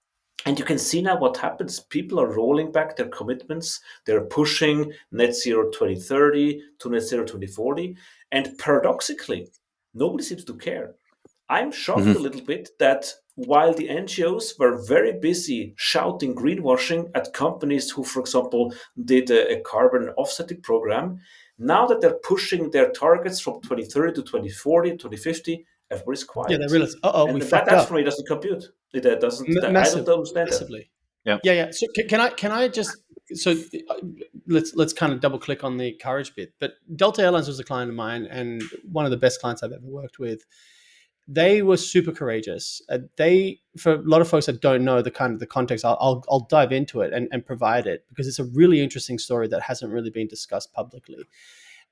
And you can see now what happens. People are rolling back their commitments. They're pushing net zero 2030 to net zero 2040. And paradoxically, nobody seems to care. I'm shocked a
mhm.
little bit that while the NGOs were very busy shouting greenwashing at companies who, for example, did a carbon offsetting program, now that they're pushing their targets from 2030 to 2040, 2050, everybody's
Yeah, they
quiet.
realize, we
And
fucked
that
up.
for me doesn't compute. It doesn't. I
Massive,
don't understand that.
massively.
Yeah.
Yeah. So can I just, so let's kind of double click on the courage bit. But Delta Airlines was a client of mine and one of the best clients I've ever worked with. They were super courageous. They, for a lot of folks that don't know the context, I'll dive into it and provide it because it's a really interesting story that hasn't really been discussed publicly.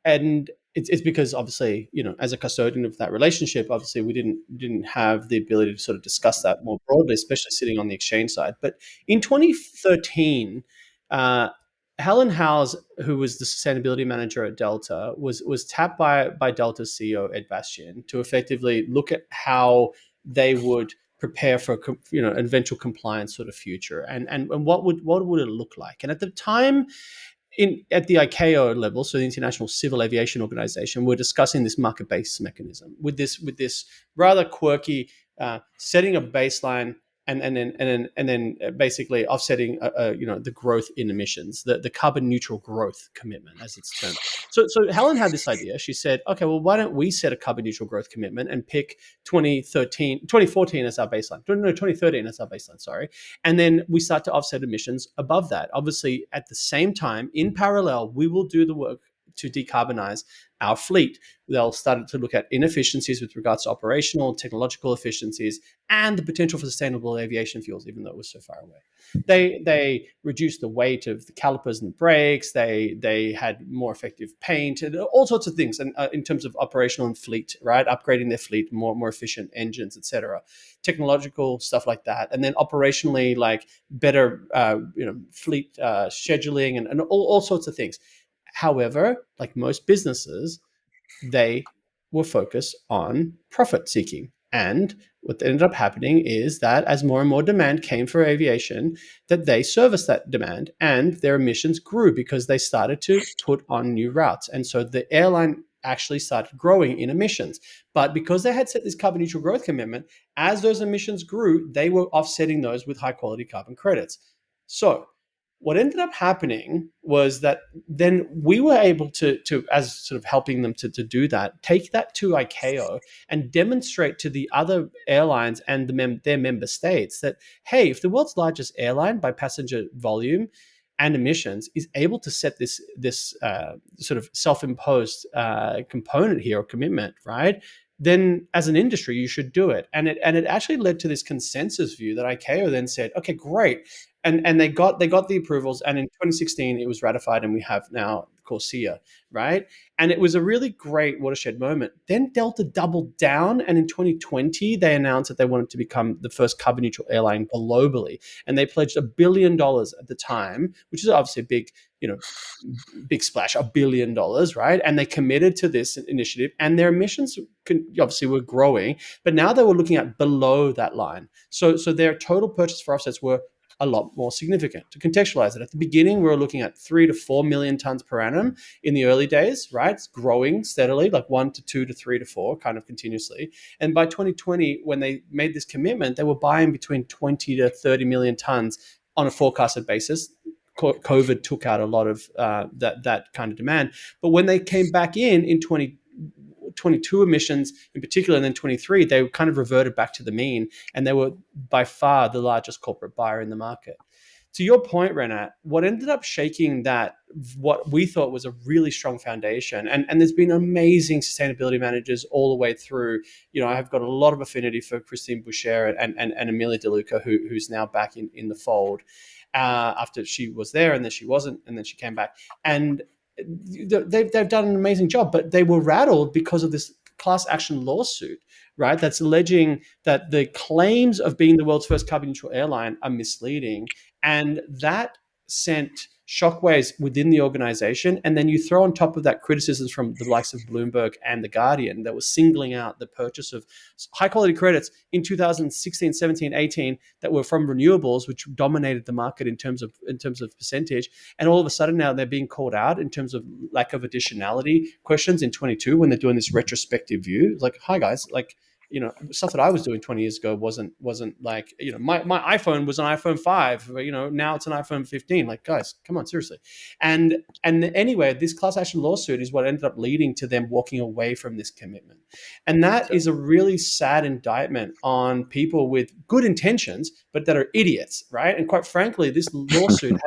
And it's because obviously, as a custodian of that relationship, obviously we didn't have the ability to sort of discuss that more broadly, especially sitting on the exchange side. But in 2013, uh, Helen Howes, who was the sustainability manager at Delta, was tapped by Delta's CEO Ed Bastian to effectively look at how they would prepare for an eventual compliance sort of future, and what would it look like. And at the time, at the ICAO level, so the International Civil Aviation Organization, we're discussing this market-based mechanism with this rather quirky setting a baseline and then basically offsetting the growth in emissions, the carbon neutral growth commitment as it's termed. So Helen had this idea. She said, okay, well, why don't we set a carbon neutral growth commitment and pick 2014 as our baseline? No, 2013 as our baseline, sorry. And then we start to offset emissions above that. Obviously, at the same time, in parallel, we will do the work decarbonize our fleet. They'll start to look at inefficiencies with regards to operational and technological efficiencies and the potential for sustainable aviation fuels, even though it was so far away. They reduced the weight of the calipers and the brakes. They had more effective paint and all sorts of things. And in terms of operational and fleet, right, upgrading their fleet, more efficient engines, etc., technological stuff like that. And then operationally, like better fleet scheduling and all sorts of things. However, like most businesses, they were focused on profit seeking. And what ended up happening is that as more and more demand came for aviation, that they serviced that demand and their emissions grew because they started to put on new routes. And so the airline actually started growing in emissions. But because they had set this carbon neutral growth commitment, as those emissions grew, they were offsetting those with high quality carbon credits. So what ended up happening was that then we were able to as sort of helping them to do that, take that to ICAO and demonstrate to the other airlines and their member states that, hey, if the world's largest airline by passenger volume and emissions is able to set this sort of self-imposed component here or commitment, right? Then as an industry, you should do it. And it actually led to this consensus view that ICAO then said, okay, great. And they got the approvals, and in 2016 it was ratified, and we have now Corsia, right? And it was a really great watershed moment. Then Delta doubled down, and in 2020 they announced that they wanted to become the first carbon neutral airline globally, and they pledged $1 billion at the time, which is obviously a big splash, $1 billion, right? And they committed to this initiative, and their emissions obviously were growing, but now they were looking at below that line. So their total purchase for offsets were a lot more significant. To contextualize it, at the beginning, we were looking at 3 to 4 million tons per annum in the early days, right? It's growing steadily, like 1 to 2 to 3 to 4, kind of continuously. And by 2020, when they made this commitment, they were buying between 20 to 30 million tons on a forecasted basis. COVID took out a lot of that kind of demand. But when they came back in 2022 emissions in particular, and then 23, they kind of reverted back to the mean, and they were by far the largest corporate buyer in the market. To your point, Renat, what ended up shaking that, what we thought was a really strong foundation, and there's been amazing sustainability managers all the way through. I have got a lot of affinity for Christine Boucher and Amelia DeLuca, who's now back in the fold after she was there, and then she wasn't, and then she came back. And they've done an amazing job, but they were rattled because of this class action lawsuit, right? That's alleging that the claims of being the world's first carbon neutral airline are misleading. And that sent shockwaves within the organization. And then you throw on top of that criticisms from the likes of Bloomberg and The Guardian that was singling out the purchase of high quality credits in 2016, 17, 18 that were from renewables, which dominated the market in terms of percentage. And all of a sudden now they're being called out in terms of lack of additionality questions in 22 when they're doing this retrospective view. It's like, hi guys, like, stuff that I was doing 20 years ago wasn't like, my iPhone was an iPhone 5, now it's an iPhone 15. Like, guys, come on, seriously. And anyway, this class action lawsuit is what ended up leading to them walking away from this commitment. And that is a really sad indictment on people with good intentions, but that are idiots, right? And quite frankly, this lawsuit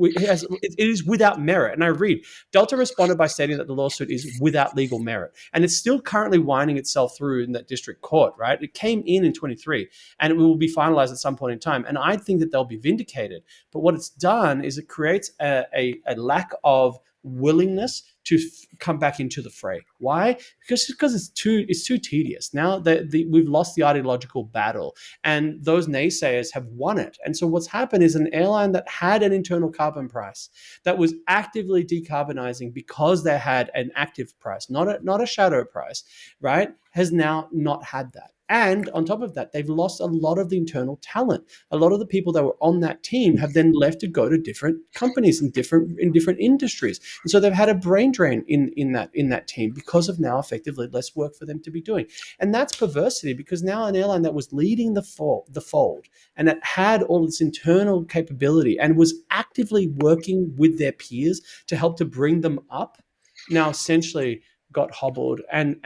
it is without merit. And I read, Delta responded by stating that the lawsuit is without legal merit. And it's still currently winding itself through in that district court, right? It came in 23, and it will be finalized at some point in time. And I think that they'll be vindicated. But what it's done is it creates a lack of willingness to come back into the fray. Why? Because it's too tedious. Now we've lost the ideological battle, and those naysayers have won it. And so what's happened is an airline that had an internal carbon price, that was actively decarbonizing because they had an active price, not a shadow price, right, has now not had that. And on top of that, they've lost a lot of the internal talent. A lot of the people that were on that team have then left to go to different companies in different industries. And so they've had a brain drain in that team because of now effectively less work for them to be doing. And that's perversity, because now an airline that was leading the fold and that had all this internal capability and was actively working with their peers to help to bring them up, now essentially got hobbled, and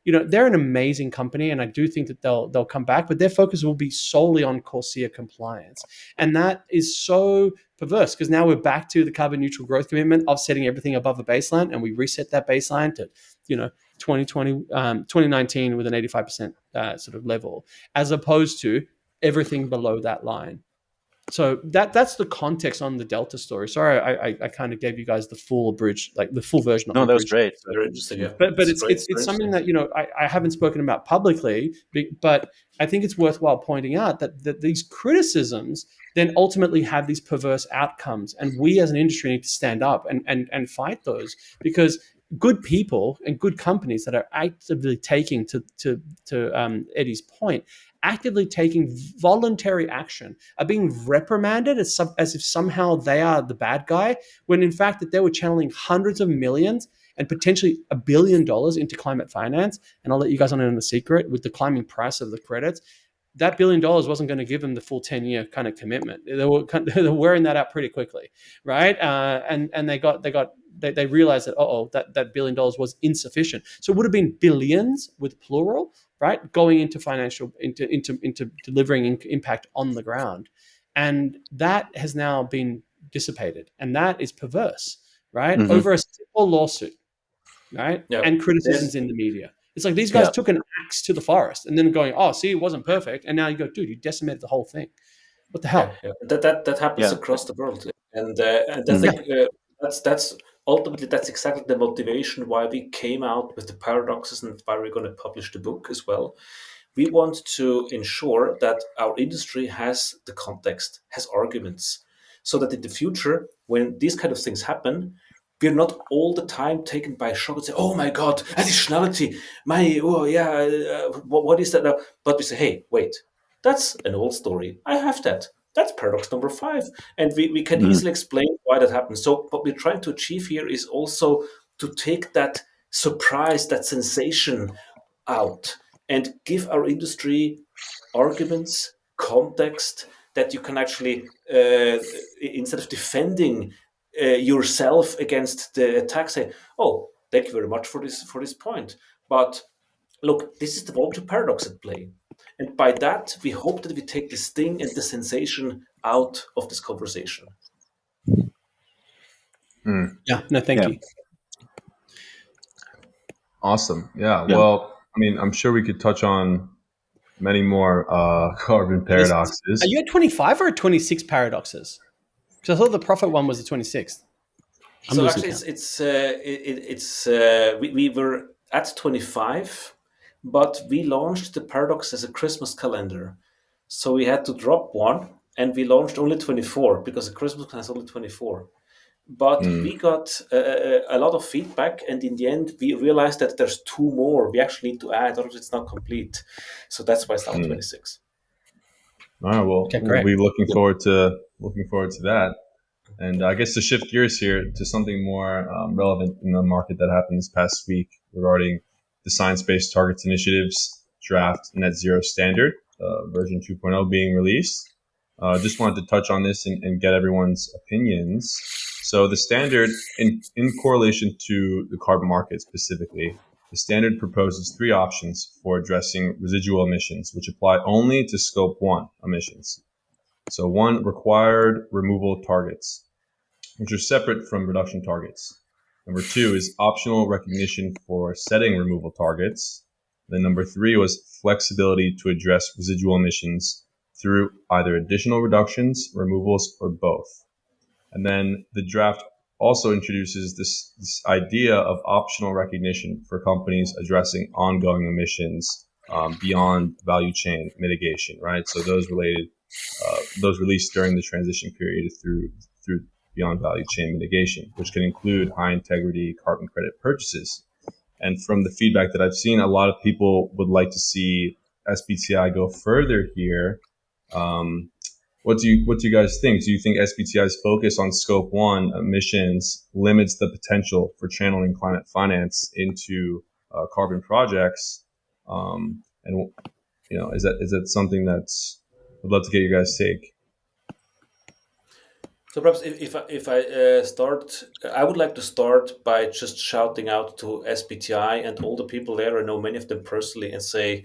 they're an amazing company, and I do think that they'll come back, but their focus will be solely on Corsia compliance, and that is so perverse because now we're back to the carbon neutral growth commitment of setting everything above a baseline, and we reset that baseline to 2019 with an 85% sort of level, as opposed to everything below that line. So that's the context on the Delta story. Sorry, I kind of gave you guys the full abridged, like the full version of
No,
the
that was
abridged.
great.
Very interesting. Yeah,
But
it's
it's
great.
it's
Very
it's something
interesting.
that I haven't spoken about publicly, but I think it's worthwhile pointing out that these criticisms then ultimately have these perverse outcomes, and we as an industry need to stand up and fight those, because good people and good companies that are actively taking to Eddie's point, actively taking voluntary action, are being reprimanded as if somehow they are the bad guy, when in fact that they were channeling hundreds of millions and potentially $1 billion into climate finance. And I'll let you guys on a secret: with the climbing price of the credits, that $1 billion wasn't going to give them the full 10-year kind of commitment. They were wearing that out pretty quickly, right? And they realized that that $1 billion was insufficient. So it would have been billions with plural, right, going into financial into delivering impact on the ground, and that has now been dissipated, and that is perverse, right?
Mm-hmm.
Over a simple lawsuit, right?
Yeah.
And criticisms
There's
in the media. It's like these guys
Yeah.
took an axe to the forest and then going, oh, see, it wasn't perfect. And now you go, dude, you decimated the whole thing. What the
Yeah,
hell?
yeah. That happens
Yeah.
across the world, and I
Mm.
think that's ultimately that's exactly the motivation why we came out with the paradoxes and why we're going to publish the book as well. We want to ensure that our industry has the context, has arguments, so that in the future, when these kind of things happen, we're not all the time taken by shock and say, "Oh my God, additionality! What is that now?" But we say, "Hey, wait, that's an old story. I have that. That's paradox number five," and we can
Mm.
easily explain why that happens. So, what we're trying to achieve here is also to take that surprise, that sensation out and give our industry arguments, context that you can actually, instead of defending yourself against the attack, say, "Oh, thank you very much for this point. But look, this is the voluntary paradox at play." And by that, we hope that we take the sting and the sensation out of this conversation.
Mm.
Yeah, no, thank
Yeah.
you.
Awesome. Yeah.
Yeah.
Well, I mean, I'm sure we could touch on many more carbon
Are
paradoxes.
you at 25 or at 26 paradoxes? Because I thought the profit one was the 26th. I'm
So
losing
actually,
count.
we were at 25, but we launched the paradox as a Christmas calendar. So we had to drop one, and we launched only 24 because the Christmas has only 24. But
Mm.
we got a lot of feedback, and in the end, we realized that there's two more we actually need to add, or it's not complete. So that's why it's now
Mm.
26.
All right. Well,
Okay,
we'll
great.
be looking forward to that. And I guess to shift gears here to something more relevant in the market that happened this past week regarding the Science-Based Targets Initiative's draft net zero standard, version 2.0 being released. Just wanted to touch on this and get everyone's opinions. So the standard, in correlation to the carbon market specifically, the standard proposes three options for addressing residual emissions, which apply only to Scope 1 emissions. So one, required removal targets, which are separate from reduction targets. Number two is optional recognition for setting removal targets. Then number three was flexibility to address residual emissions through either additional reductions, removals, or both. And then the draft also introduces this idea of optional recognition for companies addressing ongoing emissions beyond value chain mitigation, right? So those released during the transition period through beyond value chain mitigation, which can include high integrity carbon credit purchases. And from the feedback that I've seen, a lot of people would like to see SBTI go further here. Um, what do you guys think? Do you think SBTI's focus on Scope 1 emissions limits the potential for channeling climate finance into carbon projects? And is that something that's? I'd love to get your guys' take.
So perhaps if I start, I would like to start by just shouting out to SBTI and all the people there. I know many of them personally, and say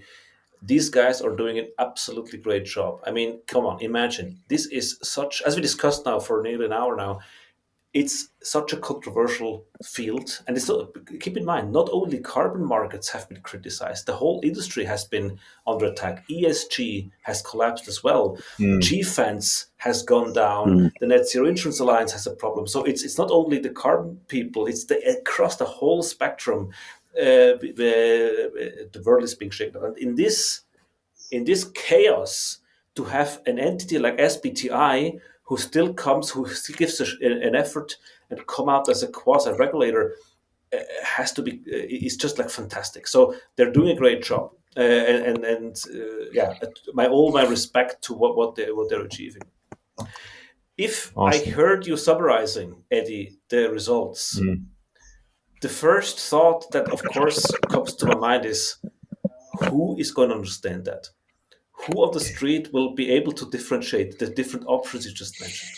these guys are doing an absolutely great job. I mean, come on, imagine this is such, as we discussed now for nearly an hour now, it's such a controversial field. And it's not, keep in mind, not only carbon markets have been criticized, the whole industry has been under attack. ESG has collapsed as well.
Mm,
GFANS has gone down.
Mm.
The Net Zero Insurance Alliance has a problem. So it's not only the carbon people, it's across the whole spectrum. The world is being shaken. And in this chaos, to have an entity like SBTI who still gives an effort and come out as a quasi regulator has to be is just like fantastic. So they're doing a great job, and yeah, my respect to what they're achieving. If I
awesome.
heard you summarizing, Eddie, the results,
Mm,
the first thought that of course comes to my mind is, who is going to understand that? Who on the street will be able to differentiate the different options you just mentioned?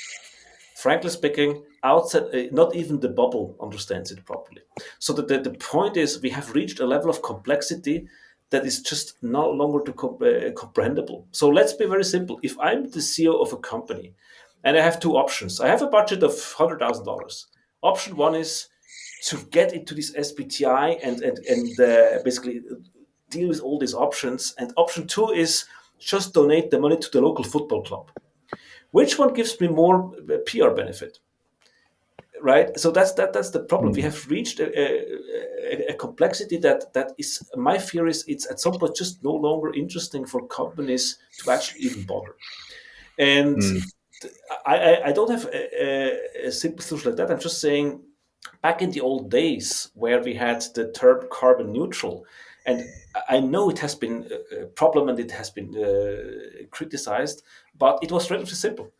Frankly speaking, outside, not even the bubble understands it properly. So the point is, we have reached a level of complexity that is just no longer comprehensible. So let's be very simple. If I'm the CEO of a company and I have two options, I have a budget of $100,000. Option one is to get into this SBTI and basically deal with all these options. And option two is just donate the money to the local football club. Which one gives me more PR benefit? Right. So that's the problem. We
mm,
have reached a complexity that is, my fear is, it's at some point just no longer interesting for companies to actually even bother. And
mm,
I don't have a simple solution like that. I'm just saying, back in the old days where we had the term carbon neutral, and I know it has been a problem and it has been criticized, but it was relatively simple.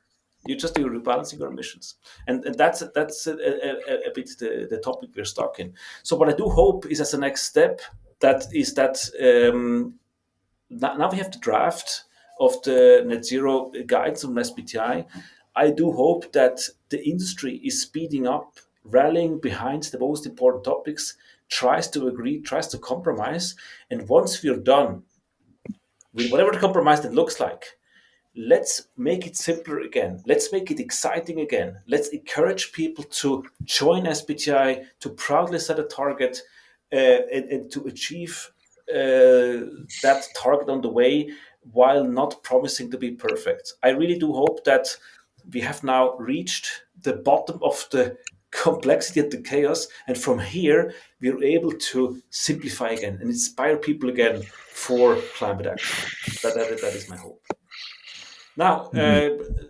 You just do rebalancing your emissions, and that's a bit the topic we're stuck in. So what I do hope is, as a next step, that now we have the draft of the net zero guidance on SBTI. I do hope that the industry is speeding up, rallying behind the most important topics, tries to agree, tries to compromise, and once we're done with whatever the compromise that looks like, let's make it simpler again. Let's make it exciting again. Let's encourage people to join SBTI, to proudly set a target, and to achieve that target on the way, while not promising to be perfect. I really do hope that we have now reached the bottom of the complexity and the chaos, and from here we're able to simplify again and inspire people again for climate action. That is my hope. Now,
Mhm.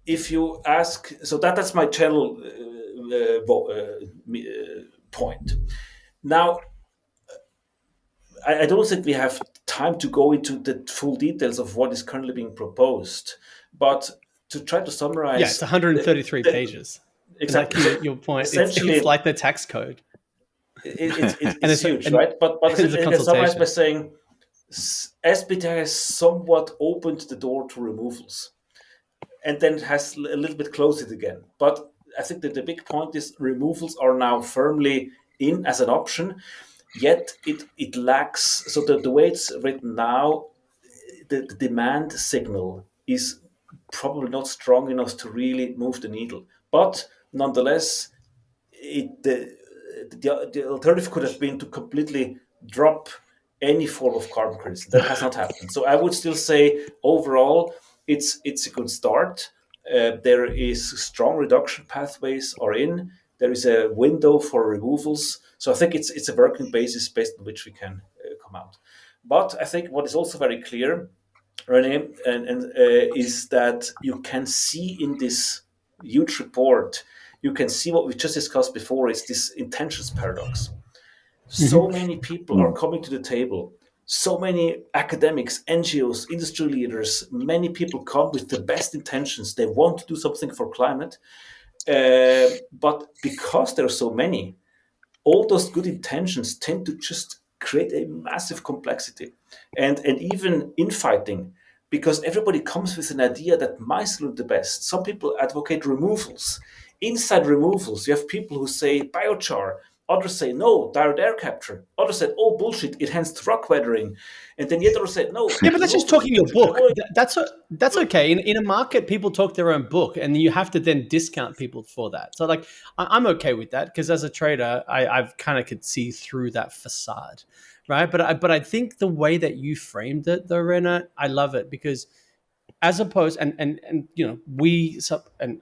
if you ask, so that's my general point. Now, I don't think we have time to go into the full details of what is currently being proposed, but to try to
Yeah,
summarize,
it's 133 pages. Like
exactly. So
your point, it's
essentially,
like the tax code, and
it's huge,
and
right? But
it's a
essentially, I can summarize by
consultation.
saying SBT has somewhat opened the door to removals, and then it has a little bit closed it again. But I think that the big point is removals are now firmly in as an option, yet it lacks. So the way it's written now, the demand signal is probably not strong enough to really move the needle. But nonetheless, the alternative could have been to completely drop any form of carbon credits. That has not happened. So I would still say overall it's a good start. There is strong reduction pathways are in. There is a window for removals. So I think it's a working basis based on which we can come out. But I think what is also very clear, Rene, is that you can see in this huge report, you can see what we just discussed before, is this intentions paradox. So
Mhm.
many people are
Mm.
coming to the table. So many academics, NGOs, industry leaders, many people come with the best intentions. They want to do something for climate. But because there are so many, all those good intentions tend to just create a massive complexity and even infighting, because everybody comes with an idea that mice look the best. Some people advocate removals. Inside removals, you have people who say biochar, others say no, direct air capture, others said, oh bullshit, it enhanced rock weathering, and then yet others said no,
Yeah, but that's just
removals
talking your
should be
book.
avoided.
That's okay. In a market, people talk their own book, and you have to then discount people for that. So, like, I'm okay with that because as a trader, I've kind of could see through that facade, right? But I think the way that you framed it, though, Renat, I love it because as opposed and and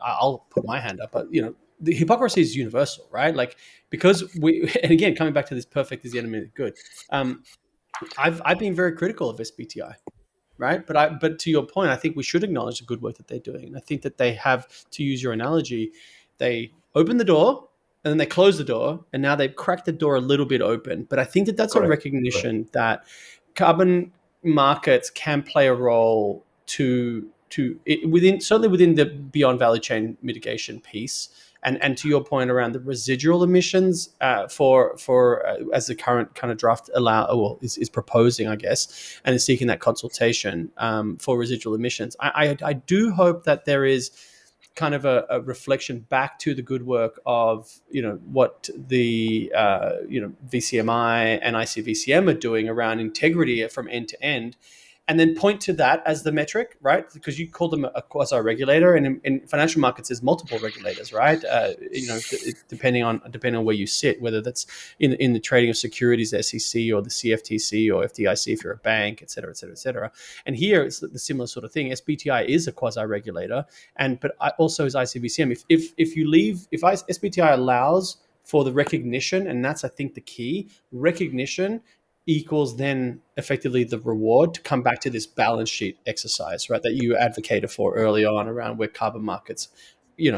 I'll put my hand up, but the hypocrisy is universal, right? Like because we and again coming back to this perfect is the enemy of the good. I've been very critical of SBTI, right? But to your point, I think we should acknowledge the good work that they're doing. And I think that they have, to use your analogy, they open the door and then they close the door, and now they've cracked the door a little bit open. But I think that that's a
Correct.
recognition that carbon markets can play a role within certainly within the beyond value chain mitigation piece. And to your point around the residual emissions for as the current kind of draft is proposing, I guess, and is seeking that consultation for residual emissions. I do hope that there is kind of a reflection back to the good work of what the VCMI and ICVCM are doing around integrity from end to end, and then point to that as the metric, right? Because you call them a quasi-regulator, and in financial markets, there's multiple regulators, right? Depending on where you sit, whether that's in the trading of securities, the SEC or the CFTC or FDIC if you're a bank, et cetera, et cetera, et cetera. And here it's the similar sort of thing. SBTI is a quasi-regulator, but also is ICVCM. If SBTI allows for the recognition, and that's I think the key recognition equals then effectively the reward to come back to this balance sheet exercise, right? That you advocated for early on around where carbon markets,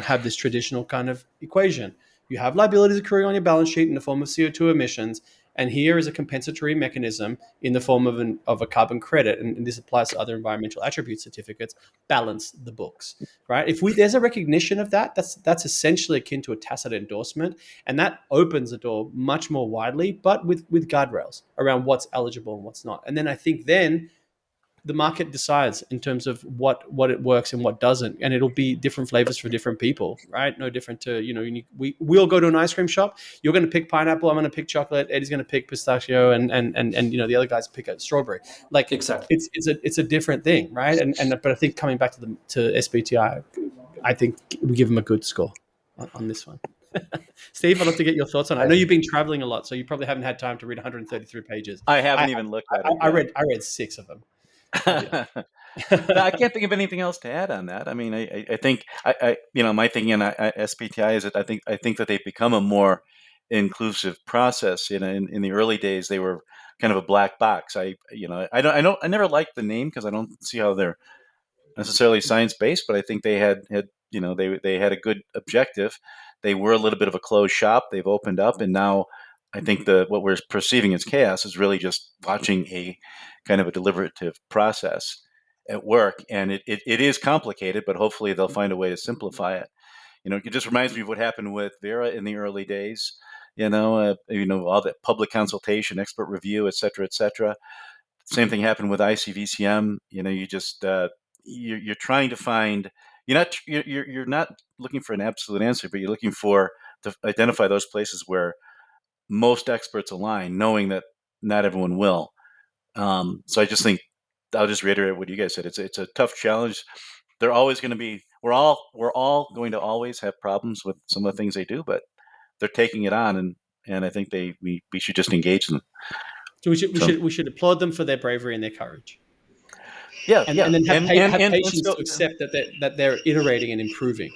have this traditional kind of equation. You have liabilities accruing on your balance sheet in the form of CO2 emissions, and here is a compensatory mechanism in the form of a carbon credit, and this applies to other environmental attribute certificates. Balance the books, right? If there's a recognition of that, that's essentially akin to a tacit endorsement, and that opens the door much more widely, but with guardrails around what's eligible and what's not. And then I think the market decides in terms of what it works and what doesn't, and it'll be different flavors for different people, right? No different to we'll go to an ice cream shop. You're going to pick pineapple. I'm going to pick chocolate. Eddie's going to pick pistachio, and the other guys pick a strawberry. Like
Exactly.
it's a different thing, right? But I think coming back to SBTI, I think we give them a good score on this one. Steve, I'd love to get your thoughts on it. I know you've been traveling a lot, so you probably haven't had time to read 133 pages.
I haven't even looked at it.
I read 6 of them.
No, I can't think of anything else to add on that. I mean, I think my thinking on SBTI is that I think that they've become a more inclusive process. In the early days, they were kind of a black box. I never liked the name because I don't see how they're necessarily science based, but I think they had they had a good objective. They were a little bit of a closed shop. They've opened up, and now I think what we're perceiving as chaos is really just watching a kind of a deliberative process at work, and it is complicated, but hopefully they'll find a way to simplify it. It just reminds me of what happened with Vera in the early days. All the public consultation, expert review, et cetera, et cetera. Same thing happened with ICVCM. You just you're trying to find. You're not looking for an absolute answer, but you're looking to identify those places where most experts align, knowing that not everyone will. So I just think I'll just reiterate what you guys said. It's a tough challenge. They're always going to be. We're all going to always have problems with some of the things they do, but they're taking it on, and I think we should just engage them.
So we should applaud them for their bravery and their courage.
Yeah,
and
yeah,
then have patience
still,
to accept that they're iterating and improving.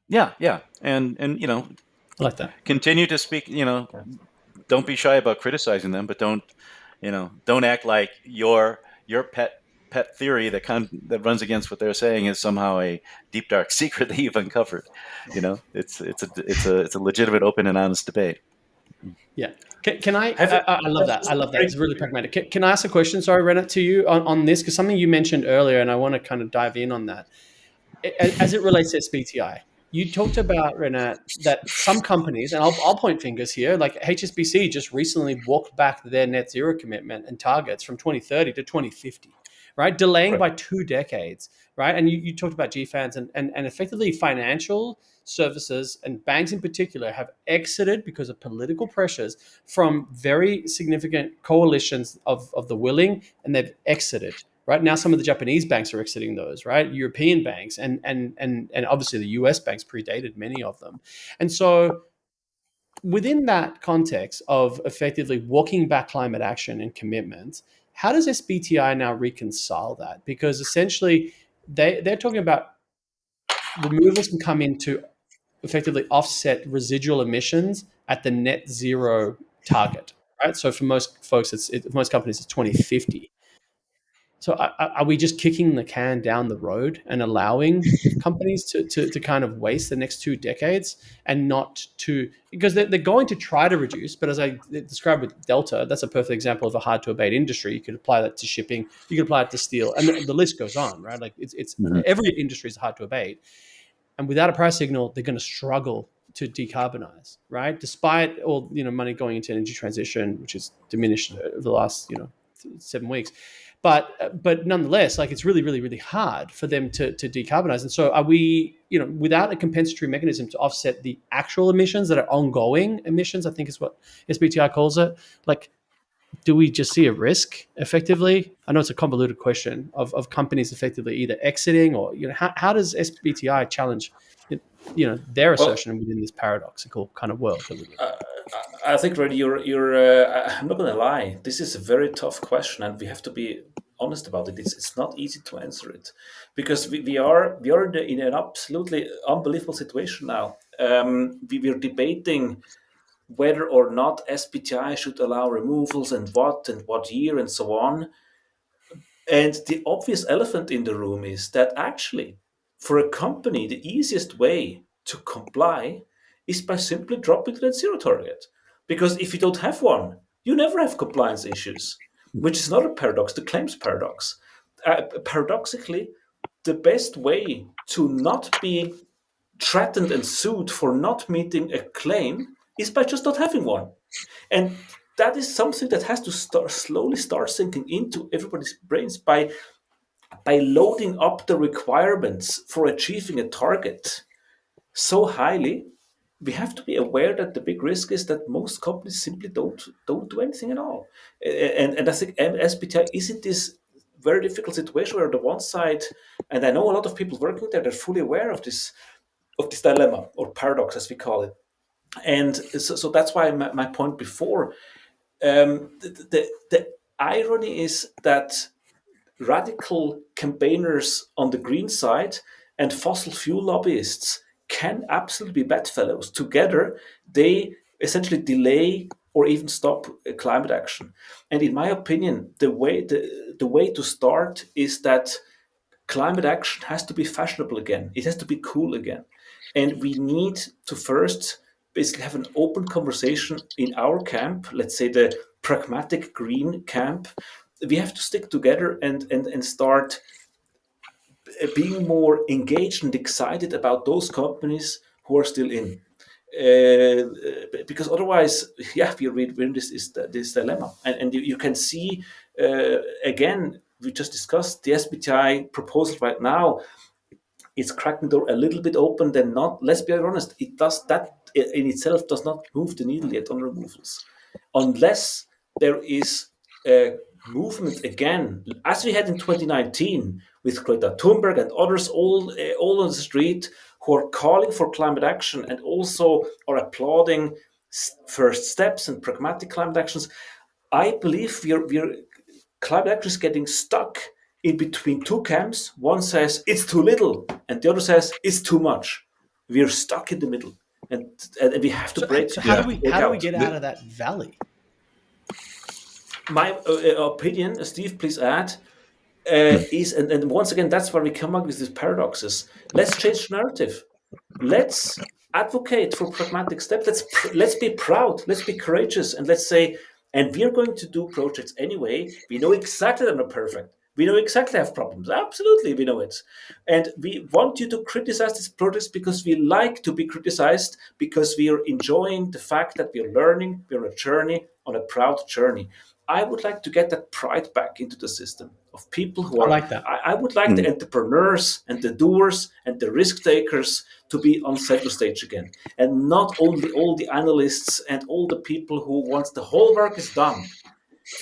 Yeah, and
I like that.
Continue to speak. Don't be shy about criticizing them, but don't act like your pet theory that runs against what they're saying is somehow a deep dark secret that you've uncovered. It's a legitimate, open, and honest debate.
Yeah. Can I love that. I love that. It's really pragmatic. Can I ask a question, sorry, Renat, to you on this? Because something you mentioned earlier, and I want to kind of dive in on that. As it relates to SBTI, you talked about, Renat, that some companies, and I'll point fingers here, like HSBC just recently walked back their net zero commitment and targets from 2030 to 2050, right? Delaying
Right.
by 2 decades, right? And you talked about GFANs and effectively financial services and banks in particular have exited because of political pressures from very significant coalitions of the willing, and they've exited. Right now, some of the Japanese banks are exiting those, right? European banks and obviously the US banks predated many of them. And so within that context of effectively walking back climate action and commitments, how does SBTI now reconcile that? Because essentially they're talking about removals can come in to effectively offset residual emissions at the net zero target, right? So for most folks, most companies, it's 2050. So are we just kicking the can down the road and allowing companies to kind of waste the next 2 decades and not to, because they're going to try to reduce, but as I described with Delta, that's a perfect example of a hard to abate industry. You could apply that to shipping, you could apply it to steel, and the list goes on, right? Like it's
Mhm.
every industry is hard to abate. And without a price signal, they're going to struggle to decarbonize, right? Despite all money going into energy transition, which is diminished over the last 7 weeks, but nonetheless, like it's really, really, really hard for them to decarbonize. And so, are we, without a compensatory mechanism to offset the actual emissions that are ongoing emissions? I think is what SBTI calls it. Like, do we just see a risk effectively? I know it's a convoluted question of companies effectively either exiting or how does SBTI challenge their
Well,
assertion within this paradoxical kind of world that we live in?
I think, Reddy, I'm not going to lie. This is a very tough question, and we have to be honest about it. It's not easy to answer it because we are in an absolutely unbelievable situation now. We are debating whether or not SBTI should allow removals and what year and so on. And the obvious elephant in the room is that actually, for a company, the easiest way to comply is by simply dropping the net zero target. Because if you don't have one, you never have compliance issues, which is not a paradox, the claims paradox. Paradoxically, the best way to not be threatened and sued for not meeting a claim is by just not having one. And that is something that has to slowly start sinking into everybody's brains by loading up the requirements for achieving a target so highly. We have to be aware that the big risk is that most companies simply don't do anything at all. And I think SBTI is in this very difficult situation where on the one side, and I know a lot of people working there, they're fully aware of this dilemma or paradox as we call it. And so that's why my point before, the irony is that radical campaigners on the green side and fossil fuel lobbyists can absolutely be bedfellows. Together, they essentially delay or even stop climate action. And in my opinion, the way to start is that climate action has to be fashionable again. It has to be cool again. And we need to first basically have an open conversation in our camp, let's say the pragmatic green camp. We have to stick together and start being more engaged and excited about those companies who are still in. Because otherwise, yeah, we're in this dilemma. And you can see, again, we just discussed the SBTI proposal right now. It's cracking the door a little bit open, then not. Let's be honest, it does that in itself does not move the needle yet on removals, unless there is a movement again, as we had in 2019 with Renat Heuberger and others, all on the street who are calling for climate action and also are applauding first steps and pragmatic climate actions. I believe we're climate action is getting stuck in between two camps. One says it's too little, and the other says it's too much. We're stuck in the middle, and we have to break
So how do
Yeah.
we
break
how do we
out.
get out of that valley?
My opinion, Steve, please add, is and once again that's where we come up with these paradoxes. Let's change the narrative. Let's advocate for pragmatic steps. Let's be proud. Let's be courageous, and let's say, and we're going to do projects anyway. We know exactly they're not perfect. We know exactly have problems. Absolutely, we know it, and we want you to criticize these projects because we like to be criticized because we are enjoying the fact that we are learning. We're on a journey, on a proud journey. I would like to get that pride back into the system of people who
I
are.
like that.
I would like the entrepreneurs and the doers and the risk takers to be on center stage again, and not only all the analysts and all the people who, once the whole work is done,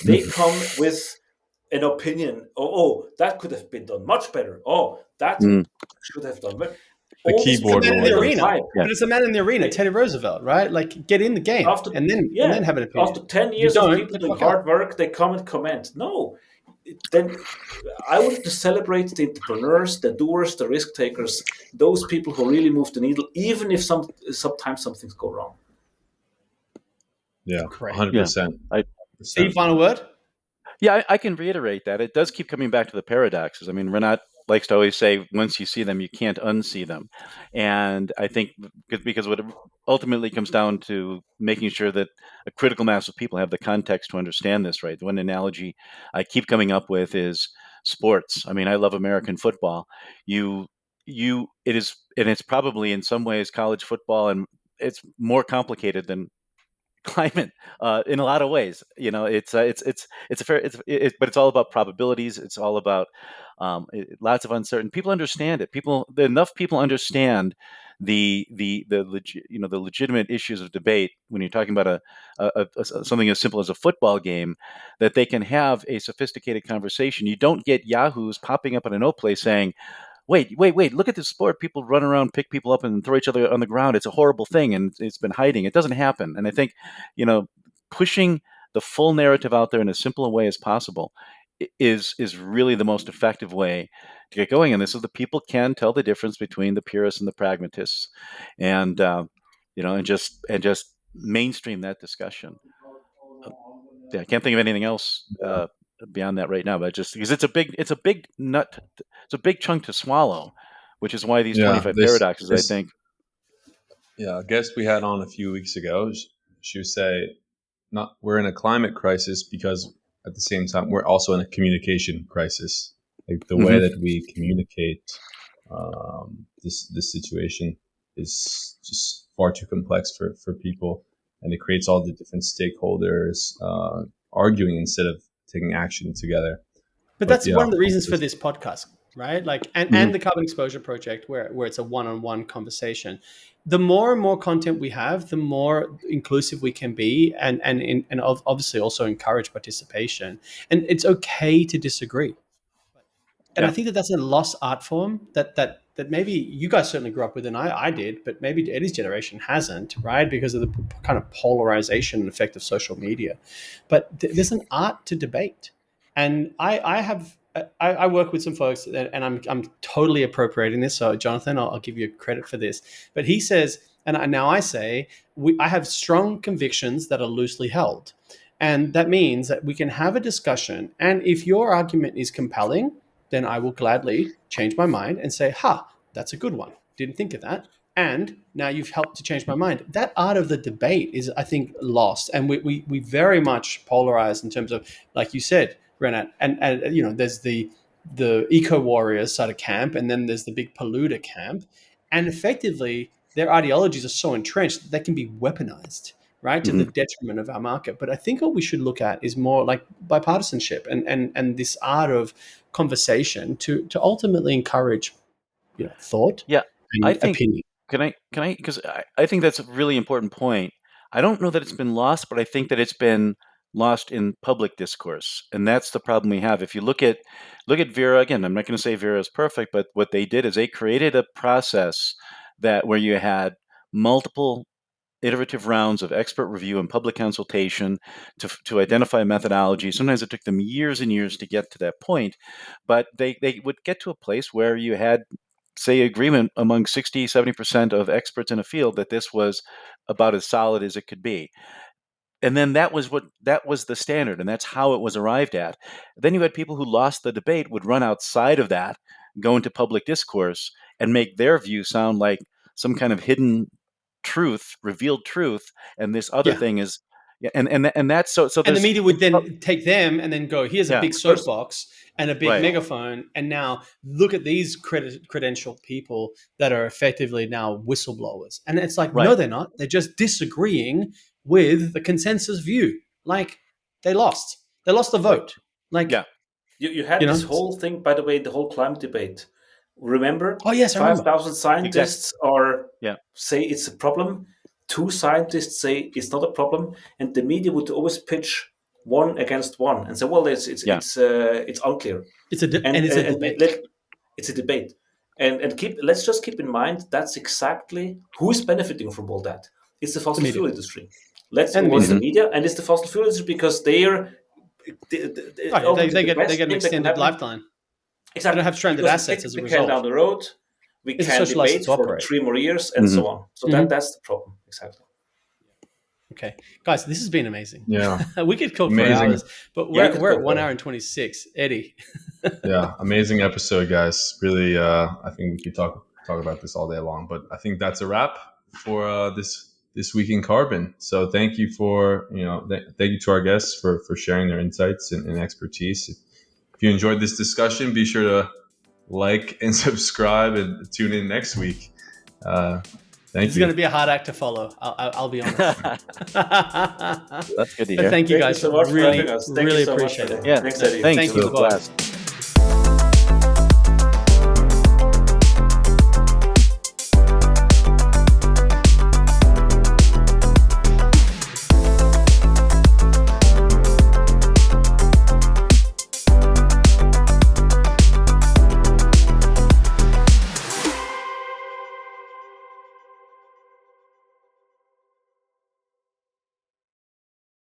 they come with an opinion. Oh, that could have been done much better. Oh, that
Mm.
should have done better.
The
All these
It's a
keyboard
people
man in the
get on
warriors.
arena,
hype.
Yeah.
but it's a man in the arena, Teddy Roosevelt, right? Like, get in the game
After
and then have an opinion.
after 10
If you
years of
don't,
people
get the
doing
fuck out.
hard work, they come and comment. No, then I wanted to celebrate the entrepreneurs, the doers, the risk takers, those people who really move the needle, even if sometimes some things go wrong.
Yeah,
Correct.
100%.
I,
Steve, final word?
Yeah, I can reiterate that. It does keep coming back to the paradoxes. I mean, Renat likes to always say, once you see them, you can't unsee them. And I think because what it ultimately comes down to making sure that a critical mass of people have the context to understand this, right? The one analogy I keep coming up with is sports. I mean, I love American football. It is, and it's probably in some ways college football, and it's more complicated than climate in a lot of ways. You know, it's a fair, but it's all about probabilities. It's all about lots of uncertain. People understand it. Enough people understand the legitimate issues of debate when you're talking about something as simple as a football game, that they can have a sophisticated conversation. You don't get yahoos popping up in an O place saying, wait, look at this sport. People run around, pick people up, and throw each other on the ground. It's a horrible thing, and it's been hiding. It doesn't happen. And I think, pushing the full narrative out there in as simple a way as possible is really the most effective way to get going. And this is the people can tell the difference between the purists and the pragmatists, and and just mainstream that discussion. Yeah, I can't think of anything else beyond that right now, but just because it's a big chunk to swallow, which is why these
Yeah,
25
this
paradoxes, I
this
think.
yeah, a guest we had on a few weeks ago, she would say, not we're in a climate crisis because at the same time we're also in a communication crisis. Like the way
Mhm.
that we communicate this situation is just far too complex for people, and it creates all the different stakeholders arguing instead of taking action together.
But
But
that's
yeah,
one of the reasons for this podcast, right? Like, and
Mhm.
the Carbon Exposure Project, where it's a one-on-one conversation. The more and more content we have, the more inclusive we can be, and obviously also encourage participation. And it's okay to disagree. And I
Yeah.
think that that's a lost art form that maybe you guys certainly grew up with, and I did, but maybe Eddie's generation hasn't, right? Because of the kind of polarization and effect of social media. But there's an art to debate, and I work with some folks, and I'm totally appropriating this. So Jonathan, I'll give you credit for this. But he says, and now I say, I have strong convictions that are loosely held. And that means that we can have a discussion. And if your argument is compelling, then I will gladly change my mind and say, ha, that's a good one. Didn't think of that. And now you've helped to change my mind. That art of the debate is, I think, lost. And we very much polarize in terms of, like you said, Renat, and there's the eco warriors side of camp, and then there's the big polluter camp. And effectively, their ideologies are so entrenched that they can be weaponized, right, to the
Mhm.
detriment of our market. But I think what we should look at is more like bipartisanship and this art of conversation to ultimately encourage thought
Yeah, I
and
think
opinion.
can I because I think that's a really important point. I don't know that it's been lost, but I think that it's been lost in public discourse, and that's the problem we have. If you look at Vera again, I'm not going to say Vera is perfect, but what they did is they created a process that where you had multiple iterative rounds of expert review and public consultation to identify a methodology. Sometimes it took them years and years to get to that point, but they would get to a place where you had, say, agreement among 60-70% of experts in a field that this was about as solid as it could be. And then that was the standard, and that's how it was arrived at. Then you had people who lost the debate would run outside of that, go into public discourse, and make their view sound like some kind of hidden truth, revealed truth, and this other
Yeah.
thing is, yeah, and that's so
And the
there's
media would then take them and then go, here's a
yeah,
big
Of course.
soapbox and a big
right,
megaphone. And now look at these credentialed people that are effectively now whistleblowers. And it's like, no,
right.
they're not. They're just disagreeing with the consensus view. Like, they lost. They lost the vote. Like,
Yeah.
You had
You know,
this whole thing, by the way, the whole climate debate. Remember?
Oh, yes, I remember.
5,000 scientists
Yeah.
say it's a problem. 2 scientists say it's not a problem, and the media would always pitch one against one and say, "Well, it's unclear."
it's a
And
it's a debate.
it's a debate. And let's just keep in mind that's exactly who is benefiting from all that. It's the fossil
media.
fuel industry.
And
It's the
media.
media, and it's the fossil fuel industry because they
They get an extended lifetime.
Exactly.
They don't have stranded
Because
assets as a
we can
result.
down the road, we
It's a
can
social license
debate
to
for
operate.
3 more years and so on. So that's the problem. Exactly.
Okay, guys, this has been amazing.
Yeah.
We could talk
Amazing.
for hours, but
Yeah,
we're
we could
at
go
1
for
hour and 26. Eddie.
Yeah, amazing episode, guys. Really, I think we could talk about this all day long. But I think that's a wrap for this week in carbon. So thank you for thank you to our guests for sharing their insights and expertise. If you enjoyed this discussion, be sure to like and subscribe and tune in next week. Thank
It's
you.
going to be a hard act to follow. I'll be honest.
That's good to
But
hear.
thank you guys
so much for
really,
having us. Thank
really
you so much
appreciate
for
it.
that.
Yeah.
Thanks, Eddie.
Thanks.
Thank
It
you
was a
both.
blast.